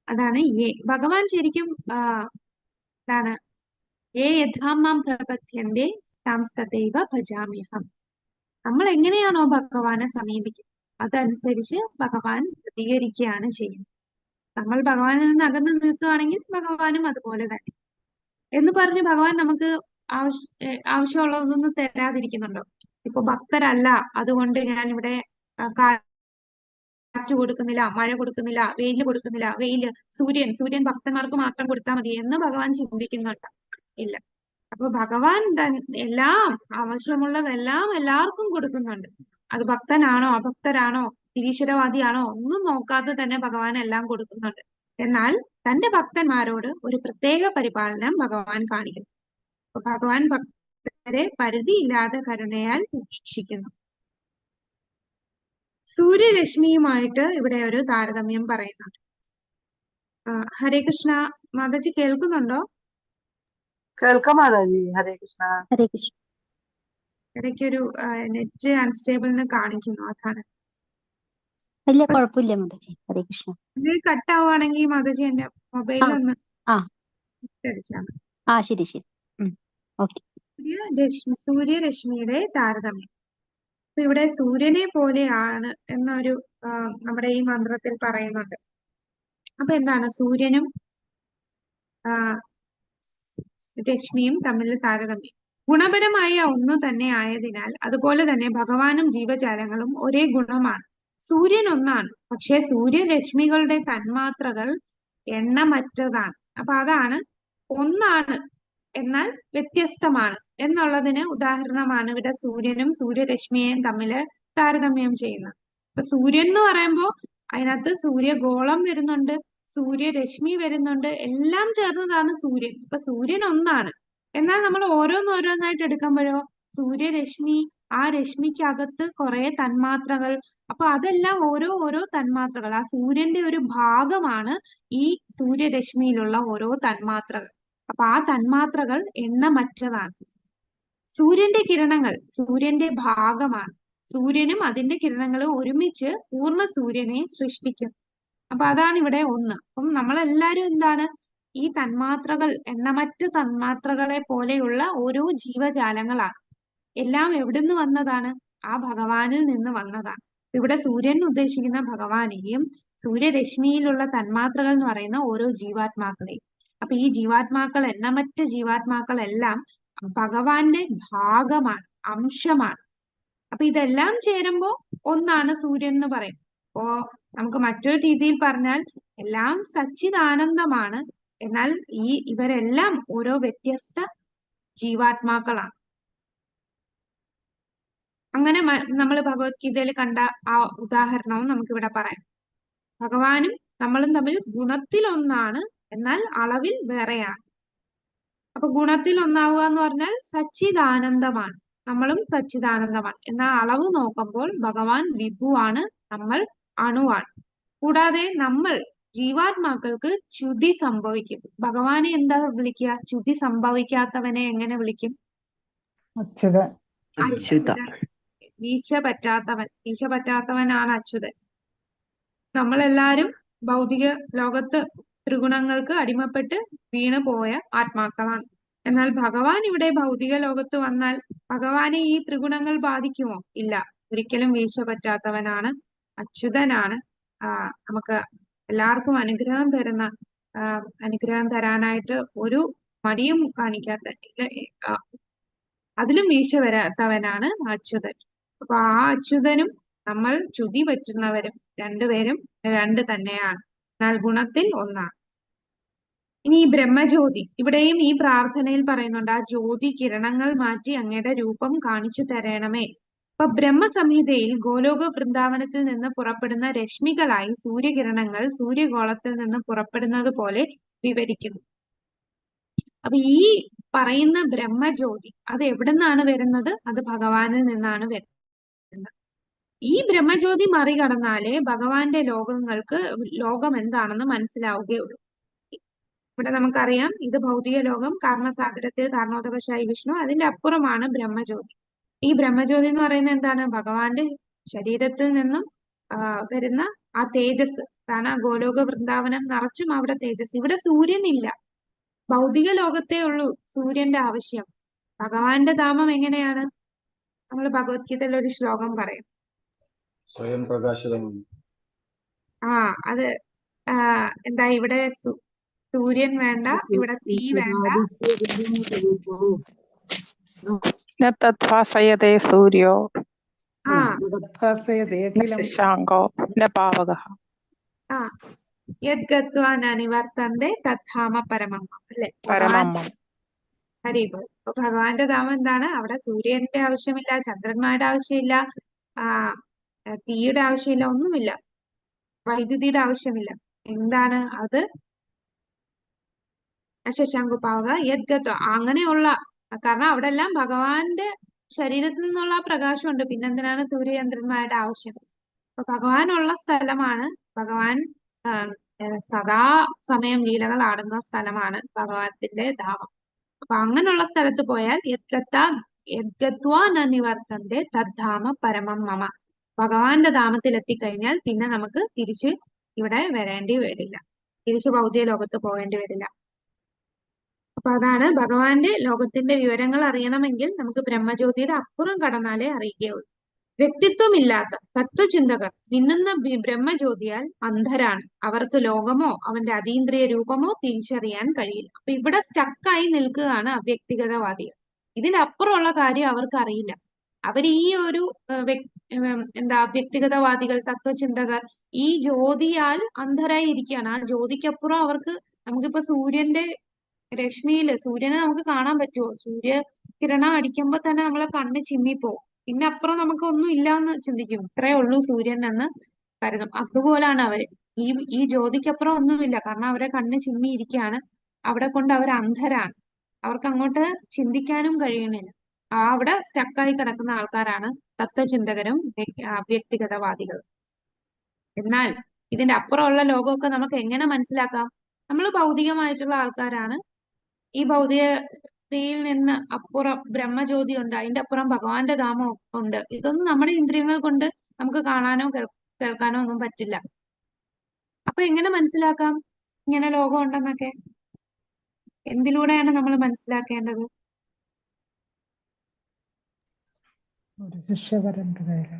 അതാണ് യേ. ഭഗവാൻ ശരിക്കും എന്താണ് യേ യഥാം മാം പ്രപദ്യന്തേ താം തഥൈവ ഭജാമ്യഹം. നമ്മൾ എങ്ങനെയാണോ ഭഗവാനെ സമീപിക്കുന്നത് അതനുസരിച്ച് ഭഗവാൻ പ്രതികരിക്കുകയാണ് ചെയ്യുന്നത്. നമ്മൾ ഭഗവാനിൽ നിന്ന് അകന്ന് നിൽക്കുകയാണെങ്കിൽ ഭഗവാനും അതുപോലെ തന്നെ. എന്ന് പറഞ്ഞ് ഭഗവാൻ നമുക്ക് ആവശ്യമുള്ളതൊന്നും തരാതിരിക്കുന്നുണ്ടോ? ഇപ്പൊ ഭക്തരല്ല അതുകൊണ്ട് ഞാൻ ഇവിടെ കാറ്റ് കൊടുക്കുന്നില്ല, മഴ കൊടുക്കുന്നില്ല, വെയിൽ കൊടുക്കുന്നില്ല. സൂര്യൻ ഭക്തന്മാർക്ക് മാത്രം കൊടുത്താൽ മതി എന്ന് ഭഗവാൻ ചിന്തിക്കുന്നുണ്ട്? ഇല്ല. അപ്പൊ ഭഗവാൻ എല്ലാം ആവശ്യമുള്ളതെല്ലാം എല്ലാവർക്കും കൊടുക്കുന്നുണ്ട്. അത് ഭക്തനാണോ അഭക്തരാണോ നിരീശ്വരവാദിയാണോ ഒന്നും നോക്കാതെ തന്നെ ഭഗവാൻ എല്ലാം കൊടുക്കുന്നുണ്ട്. എന്നാൽ തന്റെ ഭക്തന്മാരോട് ഒരു പ്രത്യേക പരിപാലനം ഭഗവാൻ കാണിക്കുന്നു. അപ്പൊ ഭഗവാൻ ഭക്തരെ പരിധിയില്ലാതെ കരുണയാൽ നിരീക്ഷിക്കുന്നു. സൂര്യരശ്മിയുമായിട്ട് ഇവിടെ ഒരു താരതമ്യം പറയുന്നുണ്ട്. ഹരേ കൃഷ്ണ. മാതാജി കേൾക്കുന്നുണ്ടോ? കേൾക്കാം മാതാജി. ഹരേ കൃഷ്ണ. ഹരേ കൃഷ്ണ. ഇടയ്ക്കൊരു നെറ്റ് അൺസ്റ്റേബിൾ എന്ന് കാണിക്കുന്നു, അതാണ്. വലിയ കുഴപ്പമില്ല മാതാജി. ഹരേ കൃഷ്ണ. ഇത് കട്ടാവുകയാണെങ്കിൽ മാതാജി എന്റെ മൊബൈലിൽ ഒന്ന് ആ. അടിച്ചാൽ മതി. ശരി ശരി. ഓക്കെ. സൂര്യരശ്മിയുടെ താരതമ്യം. അപ്പൊ ഇവിടെ സൂര്യനെ പോലെയാണ് എന്നൊരു നമ്മുടെ ഈ മന്ത്രത്തിൽ പറയുന്നുണ്ട്. അപ്പൊ എന്താണ് സൂര്യനും രശ്മിയും തമ്മിൽ താരതമ്യം? ഗുണപരമായ ഒന്ന് തന്നെ ആയതിനാൽ അതുപോലെ തന്നെ ഭഗവാനും ജീവജാലങ്ങളും ഒരേ ഗുണമാണ്. സൂര്യൻ ഒന്നാണ്, പക്ഷെ സൂര്യരശ്മികളുടെ തന്മാത്രകൾ എണ്ണമറ്റതാണ്. അപ്പൊ അതാണ് ഒന്നാണ് എന്നാൽ വ്യത്യസ്തമാണ് എന്നുള്ളതിന് ഉദാഹരണമാണ് ഇവിടെ സൂര്യനും സൂര്യരശ്മിയെയും തമ്മിൽ താരതമ്യം ചെയ്യുന്നത്. അപ്പൊ സൂര്യൻ എന്ന് പറയുമ്പോൾ അതിനകത്ത് സൂര്യഗോളം വരുന്നുണ്ട്, സൂര്യരശ്മി വരുന്നുണ്ട്, എല്ലാം ചേർന്നതാണ് സൂര്യൻ. അപ്പൊ സൂര്യൻ ഒന്നാണ്. എന്നാൽ നമ്മൾ ഓരോന്നോരോന്നായിട്ട് എടുക്കുമ്പോഴോ സൂര്യരശ്മി, ആ രശ്മിക്കകത്ത് കുറെ തന്മാത്രകൾ. അപ്പൊ അതെല്ലാം ഓരോ തന്മാത്രകൾ, ആ സൂര്യന്റെ ഒരു ഭാഗമാണ് ഈ സൂര്യരശ്മിയിലുള്ള ഓരോ തന്മാത്രകൾ. അപ്പൊ ആ തന്മാത്രകൾ എണ്ണമറ്റതാണ്. സൂര്യന്റെ കിരണങ്ങൾ സൂര്യന്റെ ഭാഗമാണ്. സൂര്യനും അതിന്റെ കിരണങ്ങളും ഒരുമിച്ച് പൂർണ്ണ സൂര്യനെ സൃഷ്ടിക്കും. അപ്പൊ അതാണ് ഇവിടെ ഒന്ന്. അപ്പം നമ്മളെല്ലാരും എന്താണ് ഈ തന്മാത്രകൾ, എണ്ണമറ്റ തന്മാത്രകളെ പോലെയുള്ള ഓരോ ജീവജാലങ്ങളാണ്. എല്ലാം എവിടുന്ന് വന്നതാണ്? ആ ഭഗവാനിൽ നിന്ന് വന്നതാണ്. ഇവിടെ സൂര്യൻ ഉദ്ദേശിക്കുന്ന ഭഗവാനെയും സൂര്യരശ്മിയിലുള്ള തന്മാത്രകൾ എന്ന് പറയുന്ന ഓരോ ജീവാത്മാക്കളെയും. അപ്പൊ ഈ ജീവാത്മാക്കൾ, എണ്ണമറ്റ ജീവാത്മാക്കളെല്ലാം ഭഗവാന്റെ ഭാഗമാണ്, അംശമാണ്. അപ്പൊ ഇതെല്ലാം ചേരുമ്പോ ഒന്നാണ് സൂര്യൻ എന്ന് പറയും. അപ്പോ നമുക്ക് മറ്റൊരു രീതിയിൽ പറഞ്ഞാൽ എല്ലാം സച്ചിദാനന്ദമാണ്. എന്നാൽ ഇവരെല്ലാം ഓരോ വ്യത്യസ്ത ജീവാത്മാക്കളാണ്. അങ്ങനെ നമ്മൾ ഭഗവത്ഗീതയിൽ കണ്ട ആ ഉദാഹരണവും നമുക്കിവിടെ പറയാം. ഭഗവാനും നമ്മളും തമ്മിൽ ഗുണത്തിൽ ഒന്നാണ്, എന്നാൽ അളവിൽ വേറെയാണ്. അപ്പൊ ഗുണത്തിൽ ഒന്നാവുക എന്ന് പറഞ്ഞാൽ സച്ചിദാനന്ദമാണ്, നമ്മളും സച്ചിദാനന്ദമാണ്. എന്നാൽ അളവ് നോക്കുമ്പോൾ ഭഗവാൻ വിഭുവാണ്, നമ്മൾ അണുവാണ്. കൂടാതെ നമ്മൾ ജീവാത്മാക്കൾക്ക് ച്യുതി സംഭവിക്കും. ഭഗവാനെ എന്താ വിളിക്കുക? ച്യുതി സംഭവിക്കാത്തവനെ എങ്ങനെ വിളിക്കും? അച്യുതൻ. വീഴ്ച പറ്റാത്തവനാണ് അച്യുതൻ. നമ്മളെല്ലാരും ഭൗതിക ലോകത്ത് ത്രിഗുണങ്ങൾക്ക് അടിമപ്പെട്ട് വീണു പോയ ആത്മാക്കളാണ്. എന്നാൽ ഭഗവാൻ ഇവിടെ ഭൗതിക ലോകത്ത് വന്നാൽ ഭഗവാനെ ഈ ത്രിഗുണങ്ങൾ ബാധിക്കുമോ? ഇല്ല, ഒരിക്കലും വീഴ്ച പറ്റാത്തവനാണ്, അച്യുതനാണ്. നമുക്ക് എല്ലാവർക്കും അനുഗ്രഹം തരാനായിട്ട് ഒരു മടിയും കാണിക്കാത്ത, അതിലും വീഴ്ച വരാത്തവനാണ് അച്യുതൻ. അപ്പൊ ആ അച്യുതനും നമ്മൾ ച്യുതി പറ്റുന്നവരും രണ്ടുപേരും രണ്ട് തന്നെയാണ്, എന്നാൽ ഗുണത്തിൽ ഒന്നാണ്. ഇനി ഈ ബ്രഹ്മജ്യോതി, ഇവിടെയും ഈ പ്രാർത്ഥനയിൽ പറയുന്നുണ്ട്, ആ ജ്യോതി കിരണങ്ങൾ മാറ്റി അങ്ങയുടെ രൂപം കാണിച്ചു തരണമേ. അപ്പൊ ബ്രഹ്മസംഹിതയിൽ ഗോലോക വൃന്ദാവനത്തിൽ നിന്ന് പുറപ്പെടുന്ന രശ്മികളായി സൂര്യകിരണങ്ങൾ സൂര്യഗോളത്തിൽ നിന്ന് പുറപ്പെടുന്നത് പോലെ വിവരിക്കുന്നു. അപ്പൊ ഈ പറയുന്ന ബ്രഹ്മജ്യോതി അത് എവിടുന്നാണ് വരുന്നത്? അത് ഭഗവാനിൽ നിന്നാണ് വരുന്നത്. ഈ ബ്രഹ്മജ്യോതി മറികടന്നാലേ ഭഗവാന്റെ ലോകം എന്താണെന്ന് മനസ്സിലാവുകയുള്ളൂ. ഇവിടെ നമുക്കറിയാം, ഇത് ഭൗതിക ലോകം, കാരണസാഗരത്തിൽ കാരണോദകശായി വിഷ്ണു, അതിന്റെ അപ്പുറമാണ് ബ്രഹ്മജ്യോതി. ഈ ബ്രഹ്മജ്യോതി എന്ന് പറയുന്നത് എന്താണ്? ഭഗവാന്റെ ശരീരത്തിൽ നിന്നും വരുന്ന ആ തേജസ്, കാരണം ആ ഗോലോക വൃന്ദാവനം നിറച്ചും അവിടെ തേജസ്. ഇവിടെ സൂര്യൻ ഇല്ല, ഭൗതിക ലോകത്തേ ഉള്ളൂ സൂര്യന്റെ ആവശ്യം. ഭഗവാന്റെ ധാമം എങ്ങനെയാണ്? നമ്മൾ ഭഗവത്ഗീതയിൽ ഒരു ശ്ലോകം പറയും. സ്വയം പ്രകാശിതം. അത് എന്താ, ഇവിടെ സൂര്യൻ വേണ്ട, ഇവിടെ തീ വേണ്ട. ന തദ്ഭാസയതേ സൂര്യോ ന ഭാസയതേഖിലം ശശാങ്കോ ന പാവകഃ. യദ്ഗത്വാ ന നിവർത്തന്തേ തദ്ധാമ പരമം മമ. അല്ലെ? പരമം മമ. ഹരിബോൾ. അപ്പൊ ഭഗവാന്റെ ധാമം എന്താണ്? അവിടെ സൂര്യന്റെ ആവശ്യമില്ല, ചന്ദ്രന്മാരുടെ ആവശ്യമില്ല, തീയുടെ ആവശ്യമില്ല, ഒന്നുമില്ല, വൈദ്യുതിയുടെ ആവശ്യമില്ല. എന്താണ് അത്? ശശാങ്കുപാവക യദ്ഗത്വ. അങ്ങനെയുള്ള, കാരണം അവിടെ എല്ലാം ഭഗവാന്റെ ശരീരത്തിൽ നിന്നുള്ള ആ പ്രകാശമുണ്ട്. പിന്നെന്തിനാണ് സൂര്യചന്ദ്രന്മാരുടെ ആവശ്യം? അപ്പൊ ഭഗവാനുള്ള സ്ഥലമാണ്, ഭഗവാൻ സദാ സമയം ലീലകൾ ആടുന്ന സ്ഥലമാണ് ഭഗവാന്റെ ധാമം. അപ്പൊ അങ്ങനെയുള്ള സ്ഥലത്ത് പോയാൽ യദ്ഗത്വാ ന നിവർത്തന്തേ തദ്ധാമ പരമം മമ. ഭഗവാന്റെ ധാമത്തിൽ എത്തിക്കഴിഞ്ഞാൽ പിന്നെ നമുക്ക് തിരിച്ച് ഇവിടെ വരേണ്ടി വരില്ല, തിരിച്ച് ഭൗതിക ലോകത്ത് പോകേണ്ടി വരില്ല. അപ്പൊ അതാണ് ഭഗവാന്റെ ലോകത്തിന്റെ വിവരങ്ങൾ അറിയണമെങ്കിൽ നമുക്ക് ബ്രഹ്മജ്യോതിയുടെ അപ്പുറം കടന്നാലേ അറിയുകയുള്ളൂ. വ്യക്തിത്വമില്ലാത്ത തത്വചിന്തകർ മിന്നുന്ന ബ്രഹ്മജ്യോതിയാൽ അന്ധരാണ്. അവർക്ക് ലോകമോ അവന്റെ അതീന്ദ്രിയ രൂപമോ തിരിച്ചറിയാൻ കഴിയില്ല. അപ്പൊ ഇവിടെ സ്റ്റക്കായി നിൽക്കുകയാണ് അവ്യക്തിഗതവാദികൾ. ഇതിനപ്പുറമുള്ള കാര്യം അവർക്ക് അറിയില്ല. അവർ ഈ ഒരു എന്താ, വ്യക്തിഗതവാദികൾ, തത്വചിന്തകർ ഈ ജ്യോതിയാൽ അന്ധരായി ഇരിക്കുകയാണ്. ആ ജ്യോതിക്കപ്പുറം അവർക്ക്, നമുക്കിപ്പോ സൂര്യന്റെ രശ്മിയില് സൂര്യനെ നമുക്ക് കാണാൻ പറ്റുമോ? സൂര്യകിരണം അടിക്കുമ്പോ തന്നെ നമ്മളെ കണ്ണ് ചിമ്മിപ്പോവും. പിന്നെ അപ്പുറം നമുക്ക് ഒന്നും ഇല്ല എന്ന് ചിന്തിക്കും. ഇത്രേ ഉള്ളൂ സൂര്യൻ എന്ന് കരുതും. അതുപോലാണ് അവര്. ഈ ജ്യോതിക്കപ്പുറം ഒന്നുമില്ല, കാരണം അവരെ കണ്ണ് ചിമ്മിയിരിക്കുകയാണ്. അവിടെ കൊണ്ട് അവർ അന്ധരാണ്. അവർക്ക് അങ്ങോട്ട് ചിന്തിക്കാനും കഴിയണില്ല. അവിടെ സ്റ്റക്കായി കിടക്കുന്ന ആൾക്കാരാണ് തത്വചിന്തകരും വ്യക്തിഗതവാദികളും. എന്നാൽ ഇതിന്റെ അപ്പുറമുള്ള ലോകമൊക്കെ നമുക്ക് എങ്ങനെ മനസ്സിലാക്കാം? നമ്മൾ ഭൗതികമായിട്ടുള്ള ആൾക്കാരാണ്. ഈ ഭൗതികതയിൽ നിന്ന് അപ്പുറം ബ്രഹ്മജ്യോതി ഉണ്ട്, അതിന്റെ അപ്പുറം ഭഗവാന്റെ ധാമം ഉണ്ട്. ഇതൊന്നും നമ്മുടെ ഇന്ദ്രിയങ്ങൾ കൊണ്ട് നമുക്ക് കാണാനോ കേൾക്കാനോ ഒന്നും പറ്റില്ല. അപ്പൊ എങ്ങനെ മനസ്സിലാക്കാം ഇങ്ങനെ ലോകം ഉണ്ടെന്നൊക്കെ? എന്തിലൂടെയാണ് നമ്മൾ മനസ്സിലാക്കേണ്ടത്? ഒരു ശിഷ്യപരമ്പരയില്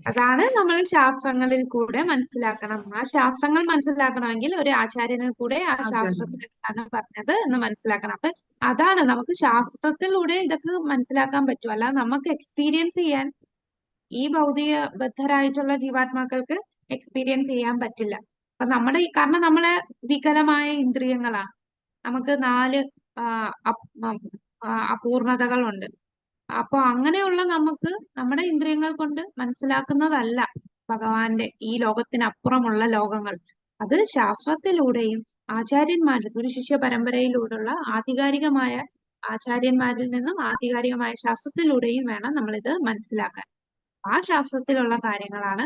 അതാണ് നമ്മൾ ശാസ്ത്രങ്ങളിൽ കൂടെ മനസ്സിലാക്കണം. ആ ശാസ്ത്രങ്ങൾ മനസ്സിലാക്കണമെങ്കിൽ ഒരു ആചാര്യനിൽ കൂടെ ആ ശാസ്ത്രത്തിൽ എന്താണ് പറഞ്ഞത് എന്ന് മനസ്സിലാക്കണം. അപ്പൊ അതാണ്, നമുക്ക് ശാസ്ത്രത്തിലൂടെ ഇതൊക്കെ മനസ്സിലാക്കാൻ പറ്റും. അല്ലാതെ നമുക്ക് എക്സ്പീരിയൻസ് ചെയ്യാൻ, ഈ ഭൗതികബദ്ധരായിട്ടുള്ള ജീവാത്മാക്കൾക്ക് എക്സ്പീരിയൻസ് ചെയ്യാൻ പറ്റില്ല. അപ്പൊ കാരണം നമ്മളെ വികലമായ ഇന്ദ്രിയങ്ങളാണ്. നമുക്ക് 4 അപൂർണതകളുണ്ട്. അപ്പൊ അങ്ങനെയുള്ള നമുക്ക് നമ്മുടെ ഇന്ദ്രിയങ്ങൾ കൊണ്ട് മനസ്സിലാക്കുന്നതല്ല ഭഗവാന്റെ ഈ ലോകത്തിനപ്പുറമുള്ള ലോകങ്ങൾ. അത് ശാസ്ത്രത്തിലൂടെയും ആചാര്യന്മാരുടെ ഗുരു ശിഷ്യ പരമ്പരയിലൂടെയുള്ള ആധികാരികമായ ആചാര്യന്മാരിൽ നിന്നും ആധികാരികമായ ശാസ്ത്രത്തിലൂടെയും വേണം നമ്മളിത് മനസ്സിലാക്കാൻ. ആ ശാസ്ത്രത്തിലുള്ള കാര്യങ്ങളാണ്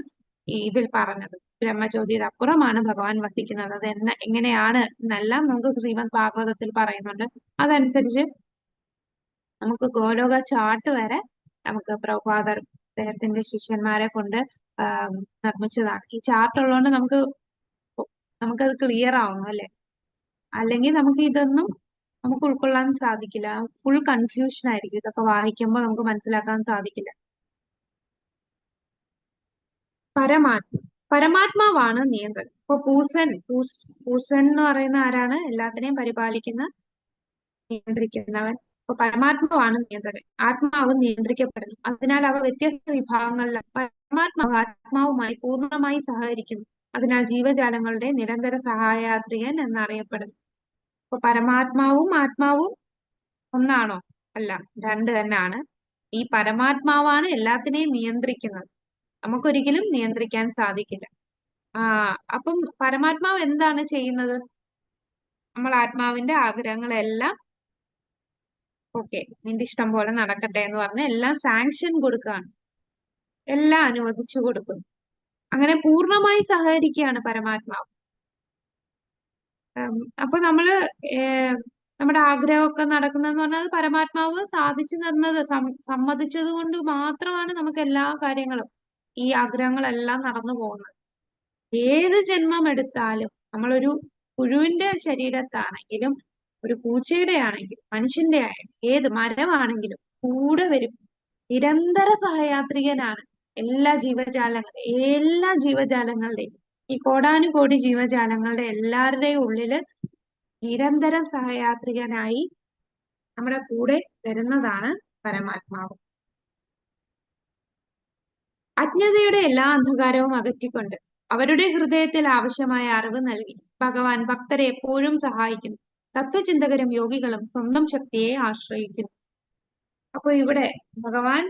ഇതിൽ പറഞ്ഞത്. ബ്രഹ്മജ്യോതിയുടെ അപ്പുറമാണ് ഭഗവാൻ വസിക്കുന്നത്. അത് എങ്ങനെയാണ് എന്നെല്ലാം നമുക്ക് ശ്രീമദ് ഭാഗവതത്തിൽ പറയുന്നുണ്ട്. അതനുസരിച്ച് നമുക്ക് ഗോലോക ചാർട്ട് വരെ നമുക്ക് പ്രഭുപാദർ അദ്ദേഹത്തിന്റെ ശിഷ്യന്മാരെ കൊണ്ട് നിർമ്മിച്ചതാണ്. ഈ ചാർട്ട് ഉള്ളതുകൊണ്ട് നമുക്കത് ക്ലിയർ ആവുന്നു, അല്ലെ? അല്ലെങ്കിൽ നമുക്ക് ഇതൊന്നും നമുക്ക് ഉൾക്കൊള്ളാൻ സാധിക്കില്ല. ഫുൾ കൺഫ്യൂഷൻ ആയിരിക്കും. ഇതൊക്കെ വായിക്കുമ്പോൾ നമുക്ക് മനസ്സിലാക്കാൻ സാധിക്കില്ല. പരമാത്മാവാണ് നിയന്ത്രകൻ. ഇപ്പൊ പൂസൻ എന്ന് പറയുന്ന ആരാണ്? എല്ലാത്തിനെയും നിയന്ത്രിക്കുന്നവൻ. അപ്പൊ പരമാത്മാവാണ് നിയന്ത്രകൻ. ആത്മാവ് നിയന്ത്രിക്കപ്പെടുന്നു. അതിനാൽ അവ വ്യത്യസ്ത വിഭാഗങ്ങളിലാണ്. ആത്മാവുമായി പൂർണ്ണമായി സഹകരിക്കുന്നു. അതിനാൽ ജീവജാലങ്ങളുടെ നിരന്തര സഹായാത്രികൻ എന്നറിയപ്പെടുന്നു. അപ്പൊ പരമാത്മാവും ആത്മാവും ഒന്നാണോ? അല്ല, 2 തന്നെയാണ്. ഈ പരമാത്മാവാണ് എല്ലാത്തിനെയും നിയന്ത്രിക്കുന്നത്. നമുക്കൊരിക്കലും നിയന്ത്രിക്കാൻ സാധിക്കില്ല. അപ്പം പരമാത്മാവ് എന്താണ് ചെയ്യുന്നത്? നമ്മൾ ആത്മാവിന്റെ ആഗ്രഹങ്ങളെല്ലാം ഓക്കെ, നിന്റെ ഇഷ്ടം പോലെ നടക്കട്ടെ എന്ന് പറഞ്ഞ് എല്ലാം സാങ്ഷൻ കൊടുക്കുകയാണ്, എല്ലാം അനുവദിച്ചു കൊടുക്കുന്നു. അങ്ങനെ പൂർണ്ണമായി സഹകരിക്കുകയാണ് പരമാത്മാവ്. അപ്പൊ നമ്മുടെ ആഗ്രഹമൊക്കെ നടക്കുന്നതെന്ന് പറഞ്ഞാൽ അത് പരമാത്മാവ് സാധിച്ചു തന്നത്, സമ്മതിച്ചത് കൊണ്ട് മാത്രമാണ് നമുക്ക് എല്ലാ കാര്യങ്ങളും. ഈ ആഗ്രഹങ്ങളെല്ലാം നടന്നു പോകുന്നത്. ഏത് ജന്മം എടുത്താലും നമ്മളൊരു പുഴുവിന്റെ ശരീരത്താണെങ്കിലും ഒരു പൂച്ചയുടെ ആണെങ്കിലും മനുഷ്യന്റെ ആണെങ്കിലും ഏത് മരമാണെങ്കിലും കൂടെ വരും. നിരന്തര സഹയാത്രികനാണ് എല്ലാ ജീവജാലങ്ങളുടെയും ഈ കോടാനുകോടി ജീവജാലങ്ങളുടെ എല്ലാവരുടെയും ഉള്ളില് നിരന്തരം സഹയാത്രികനായി നമ്മുടെ കൂടെ വരുന്നതാണ് പരമാത്മാവ്. അജ്ഞതയുടെ എല്ലാ അന്ധകാരവും അകറ്റിക്കൊണ്ട് അവരുടെ ഹൃദയത്തിൽ ആവശ്യമായ അറിവ് നൽകി ഭഗവാൻ ഭക്തരെ എപ്പോഴും സഹായിക്കുന്നു. തത്വചിന്തകരും യോഗികളും സ്വന്തം ശക്തിയെ ആശ്രയിക്കുന്നു. അപ്പൊ ഇവിടെ ഭഗവാൻ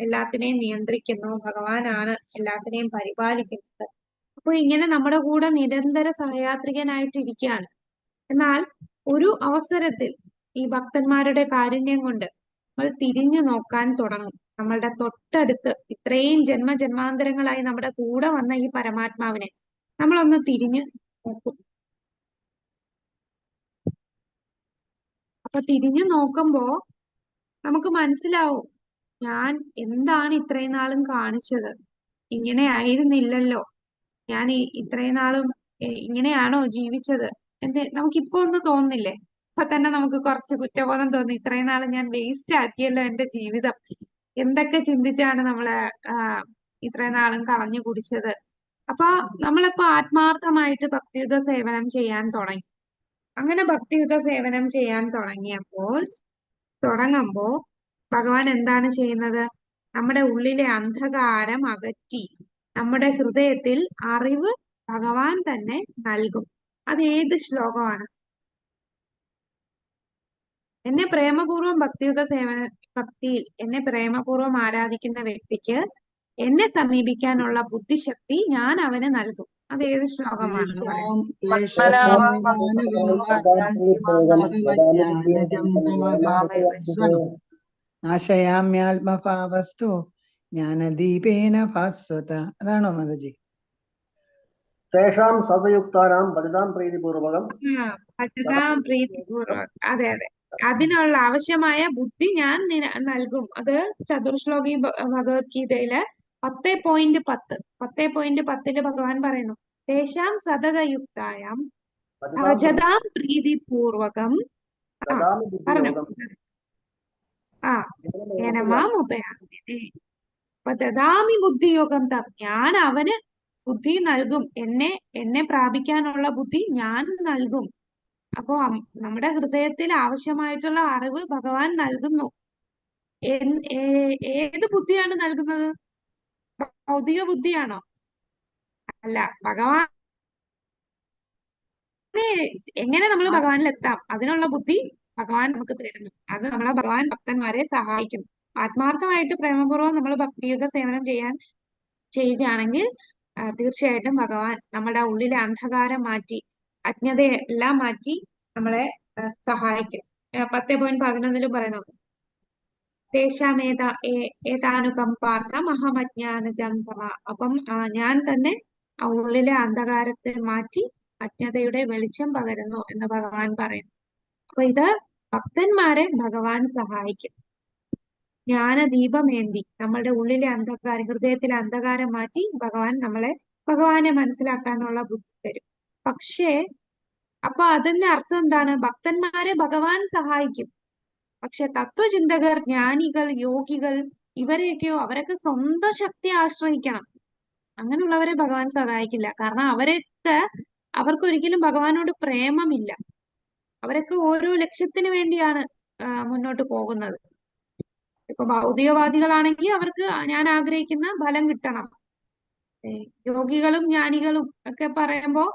എല്ലാത്തിനെയും നിയന്ത്രിക്കുന്നു. ഭഗവാനാണ് എല്ലാത്തിനെയും പരിപാലിക്കുന്നത്. അപ്പൊ ഇങ്ങനെ നമ്മുടെ കൂടെ നിരന്തര സഹയാത്രികനായിട്ടിരിക്കുകയാണ്. എന്നാൽ ഒരു അവസരത്തിൽ ഈ ഭക്തന്മാരുടെ കാരുണ്യം കൊണ്ട് നമ്മൾ തിരിഞ്ഞു നോക്കാൻ തുടങ്ങും. നമ്മളുടെ തൊട്ടടുത്ത് ഇത്രയും ജന്മജന്മാന്തരങ്ങളായി നമ്മുടെ കൂടെ വന്ന ഈ പരമാത്മാവിനെ നമ്മളൊന്ന് തിരിഞ്ഞു നോക്കും. അപ്പൊ തിരിഞ്ഞു നോക്കുമ്പോ നമുക്ക് മനസ്സിലാവും, ഞാൻ എന്താണ് ഇത്രയും നാളും കാണിച്ചത്? ഇങ്ങനെ ആയിരുന്നില്ലല്ലോ, ഞാൻ ഇത്രയും നാളും ഇങ്ങനെയാണോ ജീവിച്ചത്? നമുക്കിപ്പോ ഒന്ന് തോന്നില്ലേ? ഇപ്പൊ തന്നെ നമുക്ക് കുറച്ച് കുറ്റബോധം തോന്നി. ഇത്രയും നാളും ഞാൻ വേസ്റ്റ് ആക്കിയല്ലോ എന്റെ ജീവിതം. എന്തൊക്കെ ചിന്തിച്ചാണ് നമ്മളെ ഇത്രയും നാളും കളഞ്ഞു കുടിച്ചത്. അപ്പൊ നമ്മളിപ്പോ ആത്മാർത്ഥമായിട്ട് ഭക്തിയുത സേവനം ചെയ്യാൻ തുടങ്ങി. അങ്ങനെ ഭക്തിയുത സേവനം ചെയ്യാൻ തുടങ്ങുമ്പോ ഭഗവാൻ എന്താണ് ചെയ്യുന്നത്? നമ്മുടെ ഉള്ളിലെ അന്ധകാരം അകറ്റി നമ്മുടെ ഹൃദയത്തിൽ അറിവ് ഭഗവാൻ തന്നെ നൽകും. അത് ഏത് ശ്ലോകമാണ്? എന്നെ പ്രേമപൂർവ്വം ഭക്തിയിൽ എന്നെ പ്രേമപൂർവ്വം ആരാധിക്കുന്ന വ്യക്തിക്ക് എന്നെ സമീപിക്കാനുള്ള ബുദ്ധിശക്തി ഞാൻ അവന് നൽകും. അത് ഏത് ശ്ലോകമാണ്? ആശയാമ്യാത്മഭാവസ്തു ജ്ഞാനദീപേന ഭാസ്വത. അതാണോ മാതാജി? തേഷാം സതയുക്താനാം ഭജതാം പ്രീതിപൂർവകം. ഭജതാം പ്രീതിപൂർവകം. അതെ അതെ, അതിനുള്ള ആവശ്യമായ ബുദ്ധി ഞാൻ നൽകും. അത് ചതുർശ്ലോകി ഭഗവത്ഗീതയില് 10.10 ഭഗവാൻ പറയുന്നു, തേഷാം സതതയുക്തായാം ഭജതാം പ്രീതിപൂർവകം. പറഞ്ഞു ജ്ഞാനമാമുപയാമ്യതേ ദദാമി ബുദ്ധിയോഗം തം. ഞാൻ അവന് ബുദ്ധി നൽകും. എന്നെ പ്രാപിക്കാനുള്ള ബുദ്ധി ഞാൻ നൽകും. അപ്പോ നമ്മുടെ ഹൃദയത്തിൽ ആവശ്യമായിട്ടുള്ള അറിവ് ഭഗവാൻ നൽകുന്നു. ഏത് ബുദ്ധിയാണ് നൽകുന്നത്? ഭൗതിക ബുദ്ധിയാണോ? അല്ല. ഭഗവാൻ എങ്ങനെ നമ്മൾ ഭഗവാനിൽ എത്താം അതിനുള്ള ബുദ്ധി ഭഗവാൻ നമുക്ക് തരുന്നു. അത് നമ്മളെ ഭഗവാൻ ഭക്തന്മാരെ സഹായിക്കും. ആത്മാർത്ഥമായിട്ട് പ്രേമപൂർവ്വം നമ്മൾ ഭക്തിയുത സേവനം ചെയ്യുകയാണെങ്കിൽ തീർച്ചയായിട്ടും ഭഗവാൻ നമ്മുടെ ഉള്ളിലെ അന്ധകാരം മാറ്റി അജ്ഞതയെല്ലാം മാറ്റി നമ്മളെ സഹായിക്കും. 10.11 പറയുന്നു, ഏതാനുകമ്പാർത്ഥ മഹമജ്ഞാനജംതമ. അപ്പം ഞാൻ തന്നെ ഉള്ളിലെ അന്ധകാരത്തെ മാറ്റി അജ്ഞതയുടെ വെളിച്ചം പകരുന്നു എന്ന് ഭഗവാൻ പറയുന്നു. അപ്പൊ ഇത് ഭക്തന്മാരെ ഭഗവാൻ സഹായിക്കും. ജ്ഞാനദീപമേന്തി നമ്മളുടെ ഉള്ളിലെ അന്ധകാരം, ഹൃദയത്തിലെ അന്ധകാരം മാറ്റി ഭഗവാനെ മനസ്സിലാക്കാനുള്ള ബുദ്ധി തരും. പക്ഷേ അപ്പൊ അതിന്റെ അർത്ഥം എന്താണ്? ഭക്തന്മാരെ ഭഗവാൻ സഹായിക്കും. പക്ഷെ തത്വചിന്തകർ, ജ്ഞാനികൾ, യോഗികൾ ഇവരെയൊക്കെയോ അവരൊക്കെ സ്വന്തം ശക്തി ആശ്രയിക്കണം. അങ്ങനെയുള്ളവരെ ഭഗവാൻ സഹായിക്കില്ല. കാരണം അവർക്കൊരിക്കലും ഭഗവാനോട് പ്രേമമില്ല. അവരൊക്കെ ഓരോ ലക്ഷ്യത്തിന് വേണ്ടിയാണ് മുന്നോട്ട് പോകുന്നത്. ഇപ്പൊ ഭൗതികവാദികളാണെങ്കിൽ അവർക്ക് ഞാൻ ആഗ്രഹിക്കുന്ന ഫലം കിട്ടണം. യോഗികളും ജ്ഞാനികളും ഒക്കെ പറയുമ്പോ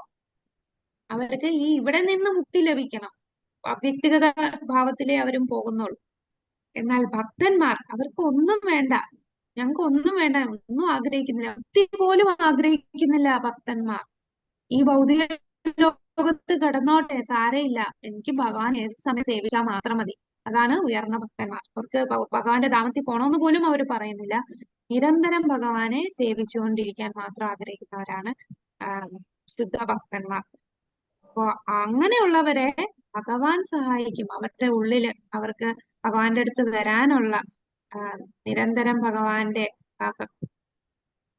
അവർക്ക് ഇവിടെ നിന്ന് മുക്തി ലഭിക്കണം. വ്യക്തിഗത ഭാവത്തിലേ അവരും പോകുന്നുള്ളൂ. എന്നാൽ ഭക്തന്മാർ അവർക്ക് ഒന്നും വേണ്ട, ഞങ്ങൾക്ക് ഒന്നും വേണ്ട, ഒന്നും ആഗ്രഹിക്കുന്നില്ല, മുക്തി പോലും ആഗ്രഹിക്കുന്നില്ല ഭക്തന്മാർ. ഈ ഭൗതിക ലോകത്ത് കിടന്നോട്ടെ, സാരയില്ല, എനിക്ക് ഭഗവാൻ ഏത് സമയം സേവിച്ചാൽ മാത്രം മതി. അതാണ് ഉയർന്ന ഭക്തന്മാർ. അവർക്ക് ഭഗവാന്റെ ധാമത്തിൽ പോണമെന്ന് പോലും അവർ പറയുന്നില്ല. നിരന്തരം ഭഗവാനെ സേവിച്ചുകൊണ്ടിരിക്കാൻ മാത്രം ആഗ്രഹിക്കുന്നവരാണ് ശുദ്ധ ഭക്തന്മാർ. അപ്പോ അങ്ങനെയുള്ളവരെ ഭഗവാൻ സഹായിക്കും. അവരുടെ ഉള്ളില് അവർക്ക് ഭഗവാന്റെ അടുത്ത് വരാനുള്ള നിരന്തരം ഭഗവാന്റെ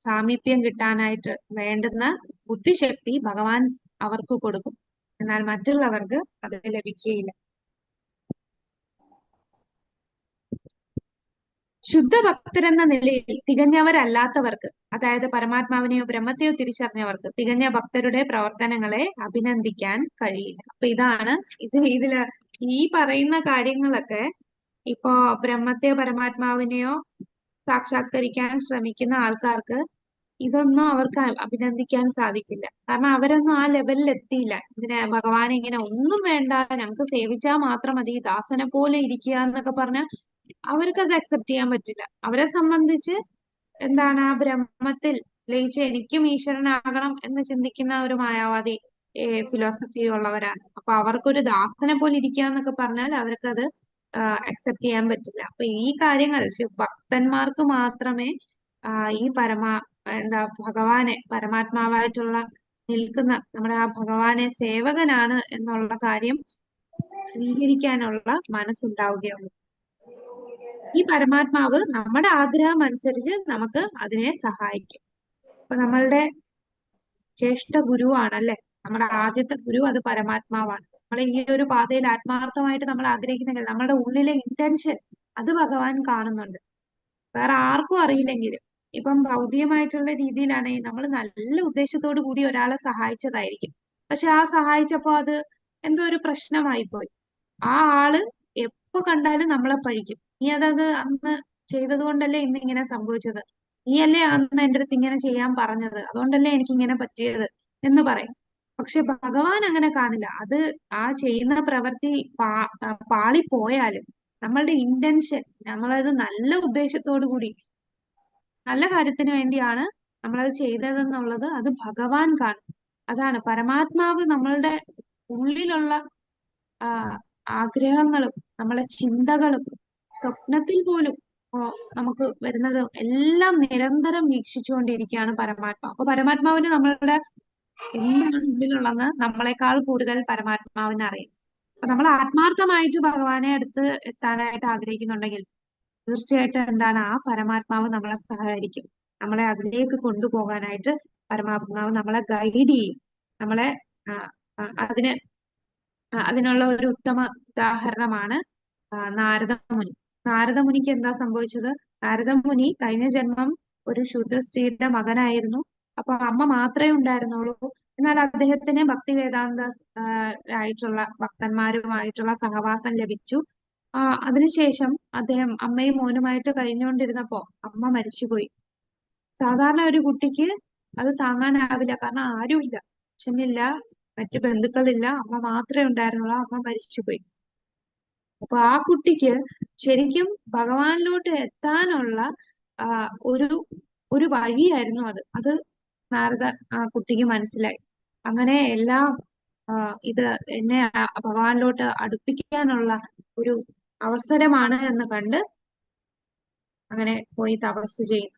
സാമീപ്യം കിട്ടാനായിട്ട് വേണ്ടുന്ന ബുദ്ധിശക്തി ഭഗവാൻ അവർക്ക് കൊടുക്കും. എന്നാൽ മറ്റുള്ളവർക്ക് അത് ലഭിക്കുകയില്ല. ശുദ്ധഭക്തരെന്ന നിലയിൽ തികഞ്ഞവരല്ലാത്തവർക്ക്, അതായത് പരമാത്മാവിനെയോ ബ്രഹ്മത്തെയോ തിരിച്ചറിഞ്ഞവർക്ക് തികഞ്ഞ ഭക്തരുടെ പ്രവർത്തനങ്ങളെ അഭിനന്ദിക്കാൻ കഴിയില്ല. അപ്പൊ ഇതില് ഈ പറയുന്ന കാര്യങ്ങളൊക്കെ ഇപ്പോ ബ്രഹ്മത്തെയോ പരമാത്മാവിനെയോ സാക്ഷാത്കരിക്കാൻ ശ്രമിക്കുന്ന ആൾക്കാർക്ക് ഇതൊന്നും അവർക്ക് അഭിനന്ദിക്കാൻ സാധിക്കില്ല. കാരണം അവരൊന്നും ആ ലെവലിൽ എത്തിയില്ല. ഭഗവാനെ ഇങ്ങനെ ഒന്നും വേണ്ട, ഞങ്ങൾക്ക് സേവിച്ചാൽ മാത്രം മതി, ദാസനെ പോലെ ഇരിക്കുക എന്നൊക്കെ പറഞ്ഞാൽ അവർക്കത് അക്സെപ്റ്റ് ചെയ്യാൻ പറ്റില്ല. അവരെ സംബന്ധിച്ച് എന്താണ്, ആ ബ്രഹ്മത്തിൽ ലയിച്ച് എനിക്കും ഈശ്വരനാകണം എന്ന് ചിന്തിക്കുന്ന ഒരു മായാവാദി ഫിലോസഫി ഉള്ളവരാണ്. അപ്പൊ അവർക്കൊരു ദാസനെ പോലെ ഇരിക്കുക എന്നൊക്കെ പറഞ്ഞാൽ അവർക്കത് അക്സെപ്റ്റ് ചെയ്യാൻ പറ്റില്ല. അപ്പൊ ഈ കാര്യങ്ങൾ ഭക്തന്മാർക്ക് മാത്രമേ ഈ ഭഗവാനെ പരമാത്മാവായിട്ടുള്ള നിൽക്കുന്ന നമ്മുടെ ആ ഭഗവാനെ സേവകനാണ് എന്നുള്ള കാര്യം സ്വീകരിക്കാനുള്ള മനസ്സുണ്ടാവുകയുള്ളൂ. ഈ പരമാത്മാവ് നമ്മുടെ ആഗ്രഹം അനുസരിച്ച് നമുക്ക് അതിനെ സഹായിക്കും. അപ്പൊ നമ്മളുടെ ജ്യേഷ്ഠ ഗുരുവാണല്ലേ, നമ്മുടെ ആദ്യത്തെ ഗുരു അത് പരമാത്മാവാണ്. നമ്മൾ ഈ ഒരു പാതയിൽ ആത്മാർത്ഥമായിട്ട് നമ്മൾ ആഗ്രഹിക്കുന്നെങ്കിൽ നമ്മളുടെ ഉള്ളിലെ ഇന്റൻഷൻ അത് ഭഗവാൻ കാണുന്നുണ്ട്. വേറെ ആർക്കും അറിയില്ലെങ്കിലും ഇപ്പം ഭൗതികമായിട്ടുള്ള രീതിയിലാണെങ്കിൽ നമ്മൾ നല്ല ഉദ്ദേശത്തോടു കൂടി ഒരാളെ സഹായിച്ചതായിരിക്കും. പക്ഷെ ആ സഹായിച്ചപ്പോ അത് എന്തോ ഒരു പ്രശ്നമായി പോയി. ആ ആള് എപ്പോ കണ്ടാലും നമ്മളെ പഴിക്കും. നീ അതത് അന്ന് ചെയ്തത് കൊണ്ടല്ലേ ഇന്ന് ഇങ്ങനെ സംഭവിച്ചത്, നീയല്ലേ അന്ന് എൻ്റെ അടുത്ത് ഇങ്ങനെ ചെയ്യാൻ പറഞ്ഞത്, അതുകൊണ്ടല്ലേ എനിക്ക് ഇങ്ങനെ പറ്റിയത് എന്ന് പറയും. പക്ഷെ ഭഗവാൻ അങ്ങനെ കാണില്ല. അത് ആ ചെയ്യുന്ന പ്രവൃത്തി പാളിപ്പോയാലും നമ്മളുടെ ഇന്റൻഷൻ, നമ്മളത് നല്ല ഉദ്ദേശത്തോടു കൂടി നല്ല കാര്യത്തിന് വേണ്ടിയാണ് നമ്മളത് ചെയ്തതെന്നുള്ളത് അത് ഭഗവാൻ കാണും. അതാണ് പരമാത്മാവ് നമ്മളുടെ ഉള്ളിലുള്ള ആഗ്രഹങ്ങളും നമ്മളെ ചിന്തകളും സ്വപ്നത്തിൽ പോലും നമുക്ക് വരുന്നത് എല്ലാം നിരന്തരം വീക്ഷിച്ചുകൊണ്ടിരിക്കുകയാണ് പരമാത്മാവ്. അപ്പൊ പരമാത്മാവിന് നമ്മളുടെ എന്താണ് ഉള്ളിലുള്ളതെന്ന് നമ്മളെക്കാൾ കൂടുതൽ പരമാത്മാവിനെ അറിയാം. അപ്പൊ നമ്മൾ ആത്മാർത്ഥമായിട്ട് ഭഗവാനെ അടുത്ത് എത്താനായിട്ട് ആഗ്രഹിക്കുന്നുണ്ടെങ്കിൽ തീർച്ചയായിട്ടും എന്താണ്, ആ പരമാത്മാവ് നമ്മളെ സഹായിക്കും. നമ്മളെ അതിലേക്ക് കൊണ്ടുപോകാനായിട്ട് പരമാത്മാവ് നമ്മളെ ഗൈഡ് ചെയ്യും. നമ്മളെ അതിനുള്ള ഒരു ഉത്തമ ഉദാഹരണമാണ് നാരദമുനി. നാരദമുനിക്ക് എന്താ സംഭവിച്ചത്? നാരദമുനി കഴിഞ്ഞ ജന്മം ഒരു ശൂദ്ര സ്ത്രീയുടെ മകനായിരുന്നു. അപ്പൊ അമ്മ മാത്രമേ ഉണ്ടായിരുന്നുള്ളൂ. എന്നാൽ അദ്ദേഹത്തിന് ഭക്തി വേദാന്ത ആയിട്ടുള്ള ഭക്തന്മാരുമായിട്ടുള്ള സഹവാസം ലഭിച്ചു. അതിനുശേഷം അദ്ദേഹം അമ്മയും മോനുമായിട്ട് കഴിഞ്ഞുകൊണ്ടിരുന്നപ്പോ അമ്മ മരിച്ചുപോയി. സാധാരണ ഒരു കുട്ടിക്ക് അത് താങ്ങാനാവില്ല, കാരണം ആരുമില്ല, അച്ഛനില്ല, മറ്റു ബന്ധുക്കളില്ല, അമ്മ മാത്രമേ ഉണ്ടായിരുന്നുള്ളൂ. അമ്മ മരിച്ചുപോയി. അപ്പൊ ആ കുട്ടിക്ക് ശരിക്കും ഭഗവാനിലോട്ട് എത്താനുള്ള ഒരു വഴിയായിരുന്നു അത് നാരദ ആ കുട്ടിക്ക് മനസ്സിലായി. അങ്ങനെ എല്ലാം ഇത് എന്നെ ഭഗവാനിലോട്ട് അടുപ്പിക്കാനുള്ള ഒരു അവസരമാണ് എന്ന് കണ്ട് അങ്ങനെ പോയി തപസ് ചെയ്യും.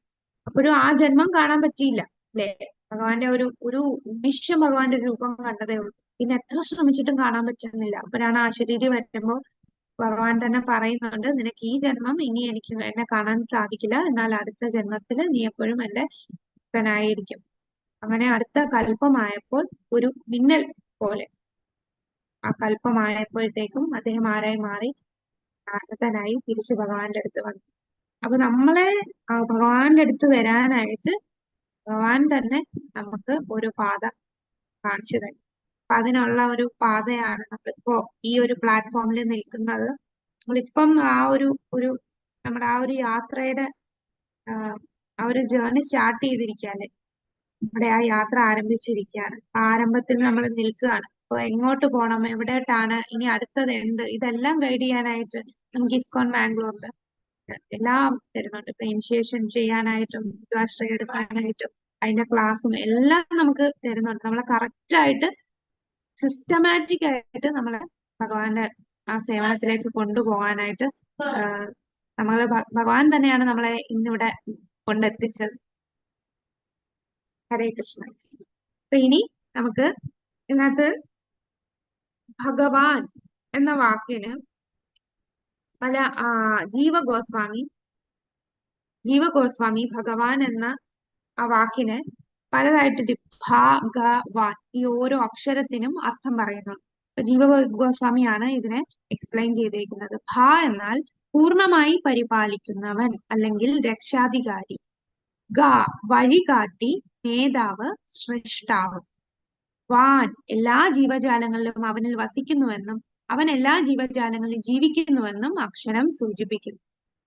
അപ്പോഴും ആ ജന്മം കാണാൻ പറ്റിയില്ല അല്ലെ. ഭഗവാന്റെ ഒരു നിമിഷം ഭഗവാന്റെ രൂപം കണ്ടതേ ഉള്ളൂ. പിന്നെ എത്ര ശ്രമിച്ചിട്ടും കാണാൻ പറ്റുന്നില്ല. അപ്പോഴാണ് അശരീരി വരുമ്പോ ഭഗവാൻ തന്നെ പറയുന്നുണ്ട്, നിനക്ക് ഈ ജന്മം ഇനി എന്നെ കാണാൻ സാധിക്കില്ല, എന്നാൽ അടുത്ത ജന്മത്തിൽ നീ എപ്പോഴും എന്റെ ഭക്തനായിരിക്കും. അങ്ങനെ അടുത്ത കൽപ്പമായപ്പോൾ ഒരു മിന്നൽ പോലെ ആ കൽപ്പമായപ്പോഴത്തേക്കും അദ്ദേഹം ആരായി മാറി? നാരദനായി തിരിച്ച് ഭഗവാന്റെ അടുത്ത് വന്നു. അപ്പൊ നമ്മളെ ഭഗവാന്റെ അടുത്ത് വരാനായിട്ട് ഭഗവാൻ തന്നെ നമുക്ക് ഒരു പാത കാണിച്ചു തരും. അപ്പൊ അതിനുള്ള ഒരു പാതയാണ് നമ്മളിപ്പോ ഈ ഒരു പ്ലാറ്റ്ഫോമിൽ നിൽക്കുന്നത്. നമ്മളിപ്പം നമ്മുടെ ആ ഒരു യാത്രയുടെ ആ ഒരു ജേർണി സ്റ്റാർട്ട് ചെയ്തിരിക്കുകയല്ലേ. നമ്മുടെ ആ യാത്ര ആരംഭിച്ചിരിക്കുകയാണ്. ആരംഭത്തിൽ നമ്മൾ നിൽക്കുകയാണ്. അപ്പൊ എങ്ങോട്ട് പോകണം, എവിടേട്ടാണ്, ഇനി അടുത്തത് എന്ത്, ഇതെല്ലാം ഗൈഡ് ചെയ്യാനായിട്ട് നമുക്ക് ഇസ്കോൺ ബാംഗ്ലൂരിൽ എല്ലാം തരുന്നുണ്ട്. ഇപ്പൊ ഇനിഷ്യേഷൻ ചെയ്യാനായിട്ടും വിദ്വാശ്രയം എടുക്കാനായിട്ടും അതിന്റെ ക്ലാസ്സും എല്ലാം നമുക്ക് തരുന്നുണ്ട്. നമ്മളെ കറക്റ്റ് ആയിട്ട് സിസ്റ്റമാറ്റിക് ആയിട്ട് നമ്മളെ ഭഗവാന്റെ ആ സേവനത്തിലേക്ക് കൊണ്ടുപോകാനായിട്ട് ഭഗവാൻ തന്നെയാണ് നമ്മളെ ഇന്നിവിടെ കൊണ്ടെത്തിച്ചത്. ഹരേ കൃഷ്ണ. അപ്പൊ ഇനി നമുക്ക് ഇതിനകത്ത് ഭഗവാൻ എന്ന വാക്കിന് പല ജീവഗോസ്വാമി ഭഗവാൻ എന്ന ആ വാക്കിന് പലതായിട്ട് ഭ ഗ വാൻ ഈ ഓരോ അക്ഷരത്തിനും അർത്ഥം പറയുന്നുണ്ട്. ജീവ ഗോസ്വാമിയാണ് ഇതിനെ എക്സ്പ്ലെയിൻ ചെയ്തിരിക്കുന്നത്. ഭ എന്നാൽ പൂർണ്ണമായി പരിപാലിക്കുന്നവൻ അല്ലെങ്കിൽ രക്ഷാധികാരി. ഗ വഴികാട്ടി, നേതാവ്, സൃഷ്ടാവ്. വാൻ എല്ലാ ജീവജാലങ്ങളിലും അവനിൽ വസിക്കുന്നുവെന്നും അവൻ എല്ലാ ജീവജാലങ്ങളിലും ജീവിക്കുന്നുവെന്നും അക്ഷരം സൂചിപ്പിക്കുന്നു.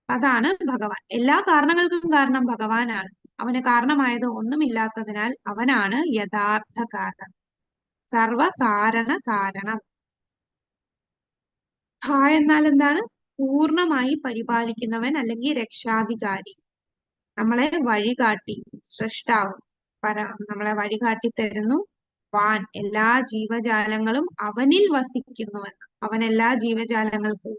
അതാണ് ഭഗവാൻ. എല്ലാ കാരണങ്ങൾക്കും കാരണം ഭഗവാനാണ്. അവന് കാരണമായത് ഒന്നുമില്ലാത്തതിനാൽ അവനാണ് യഥാർത്ഥ കാരണം, സർവകാരണ കാരണം. ഭ എന്നാൽ എന്താണ്? പൂർണ്ണമായി പരിപാലിക്കുന്നവൻ അല്ലെങ്കിൽ രക്ഷാധികാരി. നമ്മളെ വഴികാട്ടി, സൃഷ്ടാവ് നമ്മളെ വഴികാട്ടി തരുന്നു. വാൻ എല്ലാ ജീവജാലങ്ങളും അവനിൽ വസിക്കുന്നുവെന്നും അവൻ എല്ലാ ജീവജാലങ്ങൾക്കും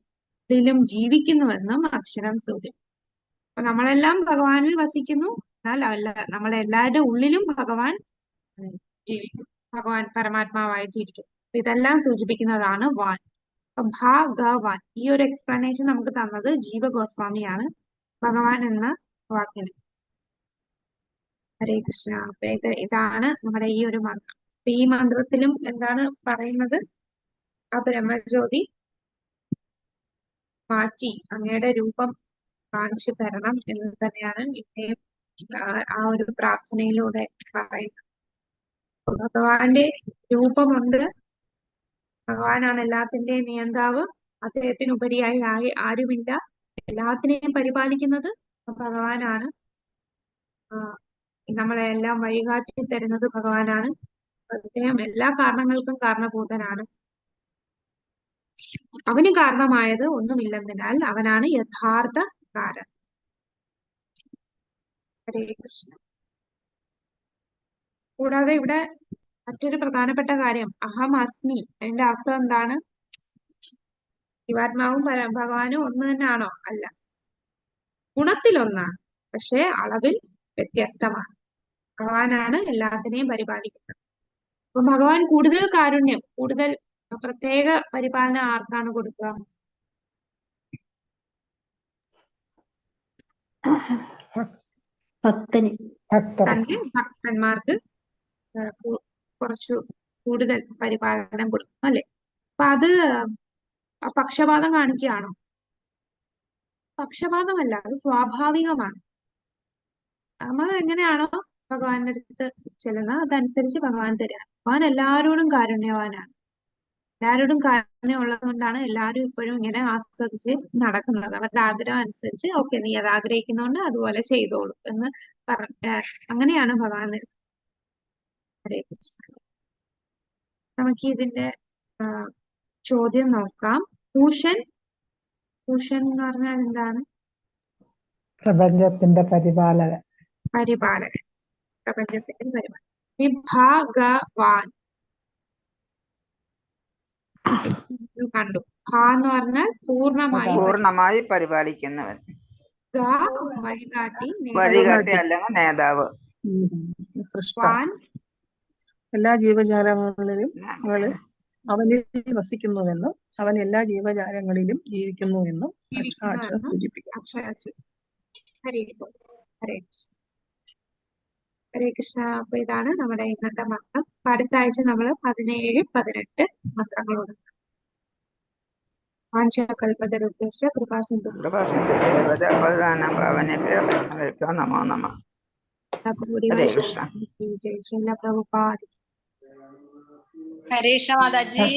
ജീവിക്കുന്നുവെന്നും അക്ഷരം സൂചിപ്പിക്കുന്നു. അപ്പൊ നമ്മളെല്ലാം ഭഗവാനിൽ വസിക്കുന്നു, എന്നാൽ നമ്മളെല്ലാവരുടെ ഉള്ളിലും ഭഗവാൻ ജീവിക്കും, ഭഗവാൻ പരമാത്മാവായിട്ടിരിക്കും. ഇതെല്ലാം സൂചിപ്പിക്കുന്നതാണ് വാൻ. ഭഗവാൻ ഈ ഒരു എക്സ്പ്ലനേഷൻ നമുക്ക് തന്നത് ജീവ ഗോസ്വാമിയാണ് ഭഗവാൻ എന്ന വാക്കിന്. ഹരേ കൃഷ്ണ. അപ്പൊ ഇതാണ് നമ്മുടെ ഈ ഒരു മന്ത്രം. അപ്പൊ ഈ മന്ത്രത്തിലും എന്താണ് പറയുന്നത്? ആ ബ്രഹ്മജ്യോതി മാറ്റി അങ്ങയുടെ രൂപം കാണിച്ചു തരണം എന്ന് തന്നെയാണ് ഇദ്ദേഹം ആ ഒരു പ്രാർത്ഥനയിലൂടെ പറയുന്നത്. ഭഗവാന്റെ രൂപമുണ്ട്, ഭഗവാനാണ് എല്ലാത്തിന്റെയും നിയന്താവ്, അദ്ദേഹത്തിനുപരിയായി ആരുമില്ല, എല്ലാത്തിനെയും പരിപാലിക്കുന്നത് ഭഗവാനാണ്. നമ്മളെ എല്ലാം വഴികാട്ടി തരുന്നത് ഭഗവാനാണ്. അദ്ദേഹം എല്ലാ കാരണങ്ങൾക്കും കാരണഭൂതനാണ്. അവന് കാരണമായത് ഒന്നുമില്ലെന്നതിനാൽ അവനാണ് യഥാർത്ഥ കാരണം. ഹരേ കൃഷ്ണ. കൂടാതെ ഇവിടെ മറ്റൊരു പ്രധാനപ്പെട്ട കാര്യം, അഹം അസ്മി, അതിന്റെ അർത്ഥം എന്താണ്? ജീവാത്മാവും ഭഗവാനും ഒന്ന് തന്നെയാണോ? അല്ല, ഗുണത്തിലൊന്നാണ്, പക്ഷെ അളവിൽ വ്യത്യസ്തമാണ്. ഭഗവാനാണ് എല്ലാത്തിനെയും പരിപാലിക്കുന്നത്. അപ്പൊ ഭഗവാൻ കൂടുതൽ കാരുണ്യം, കൂടുതൽ പ്രത്യേക പരിപാലനം ആർക്കാണ് കൊടുക്കുക? ഭക്തന്. തന്റെ ഭക്തന്മാർക്ക് കുറച്ചു കൂടുതൽ പരിപാലനം കൊടുക്കും അല്ലെ? അപ്പൊ അത് പക്ഷപാതം കാണിക്കുകയാണോ? പക്ഷപാതമല്ല, അത് സ്വാഭാവികമാണ്. നമ്മൾ എങ്ങനെയാണോ ഭഗവാന്റെ അടുത്ത് ചെല്ലുന്നത് അതനുസരിച്ച് ഭഗവാൻ തരിക. ഭഗവാൻ എല്ലാവരോടും കാരുണ്യവാനാണ്. എല്ലാവരോടും കാരുണ്യം ഉള്ളത് കൊണ്ടാണ് എല്ലാവരും ഇപ്പോഴും ഇങ്ങനെ ആസ്വദിച്ച് നടക്കുന്നത്. അവരുടെ ആഗ്രഹം അനുസരിച്ച് നീ അത് ആഗ്രഹിക്കുന്നതുകൊണ്ട് അതുപോലെ ചെയ്തോളൂ എന്ന് അങ്ങനെയാണ് ഭഗവാൻ. ഹരേ കൃഷ്ണ. നമുക്ക് ഇതിന്റെ ചോദ്യം നോക്കാം. ഭൂഷൺ എന്ന് പറഞ്ഞാൽ എന്താണ്? പ്രപഞ്ചത്തിന്റെ പരിപാലകൻ. പ്രപഞ്ചത്തിന്റെ പരിപാലകൻ. വിഭാഗവാൻ കണ്ടു. ഭ എന്ന് പറഞ്ഞാൽ പൂർണ്ണമായി പരിപാലിക്കുന്നവൻ, വഴികാട്ടി, അല്ലെങ്കിൽ നേതാവ്. സൃഷ്ടാവ് എല്ലാ ജീവജാലങ്ങളിലും അവനിൽ വസിക്കുന്നുവെന്നും അവൻ എല്ലാ ജീവജാലങ്ങളിലും ജീവിക്കുന്നുവെന്നും അക്ഷരം സൂചിപ്പിക്കും. ഹരേ കൃഷ്ണ. അപ്പൊ ഇതാണ് നമ്മുടെ ഇന്നത്തെ മന്ത്രം. അടുത്ത ആഴ്ച നമ്മൾ 17-18 മന്ത്രങ്ങളോട്. വാഞ്ചകൽപതരുദ്ദേശ കൃപാസിന്ധു നമോ നമഃ. ഹരേ കൃഷ്ണ. ജയ ശ്രീല പ്രഭുപാദ്. ഹരേ കൃഷ്ണ മാതാജി.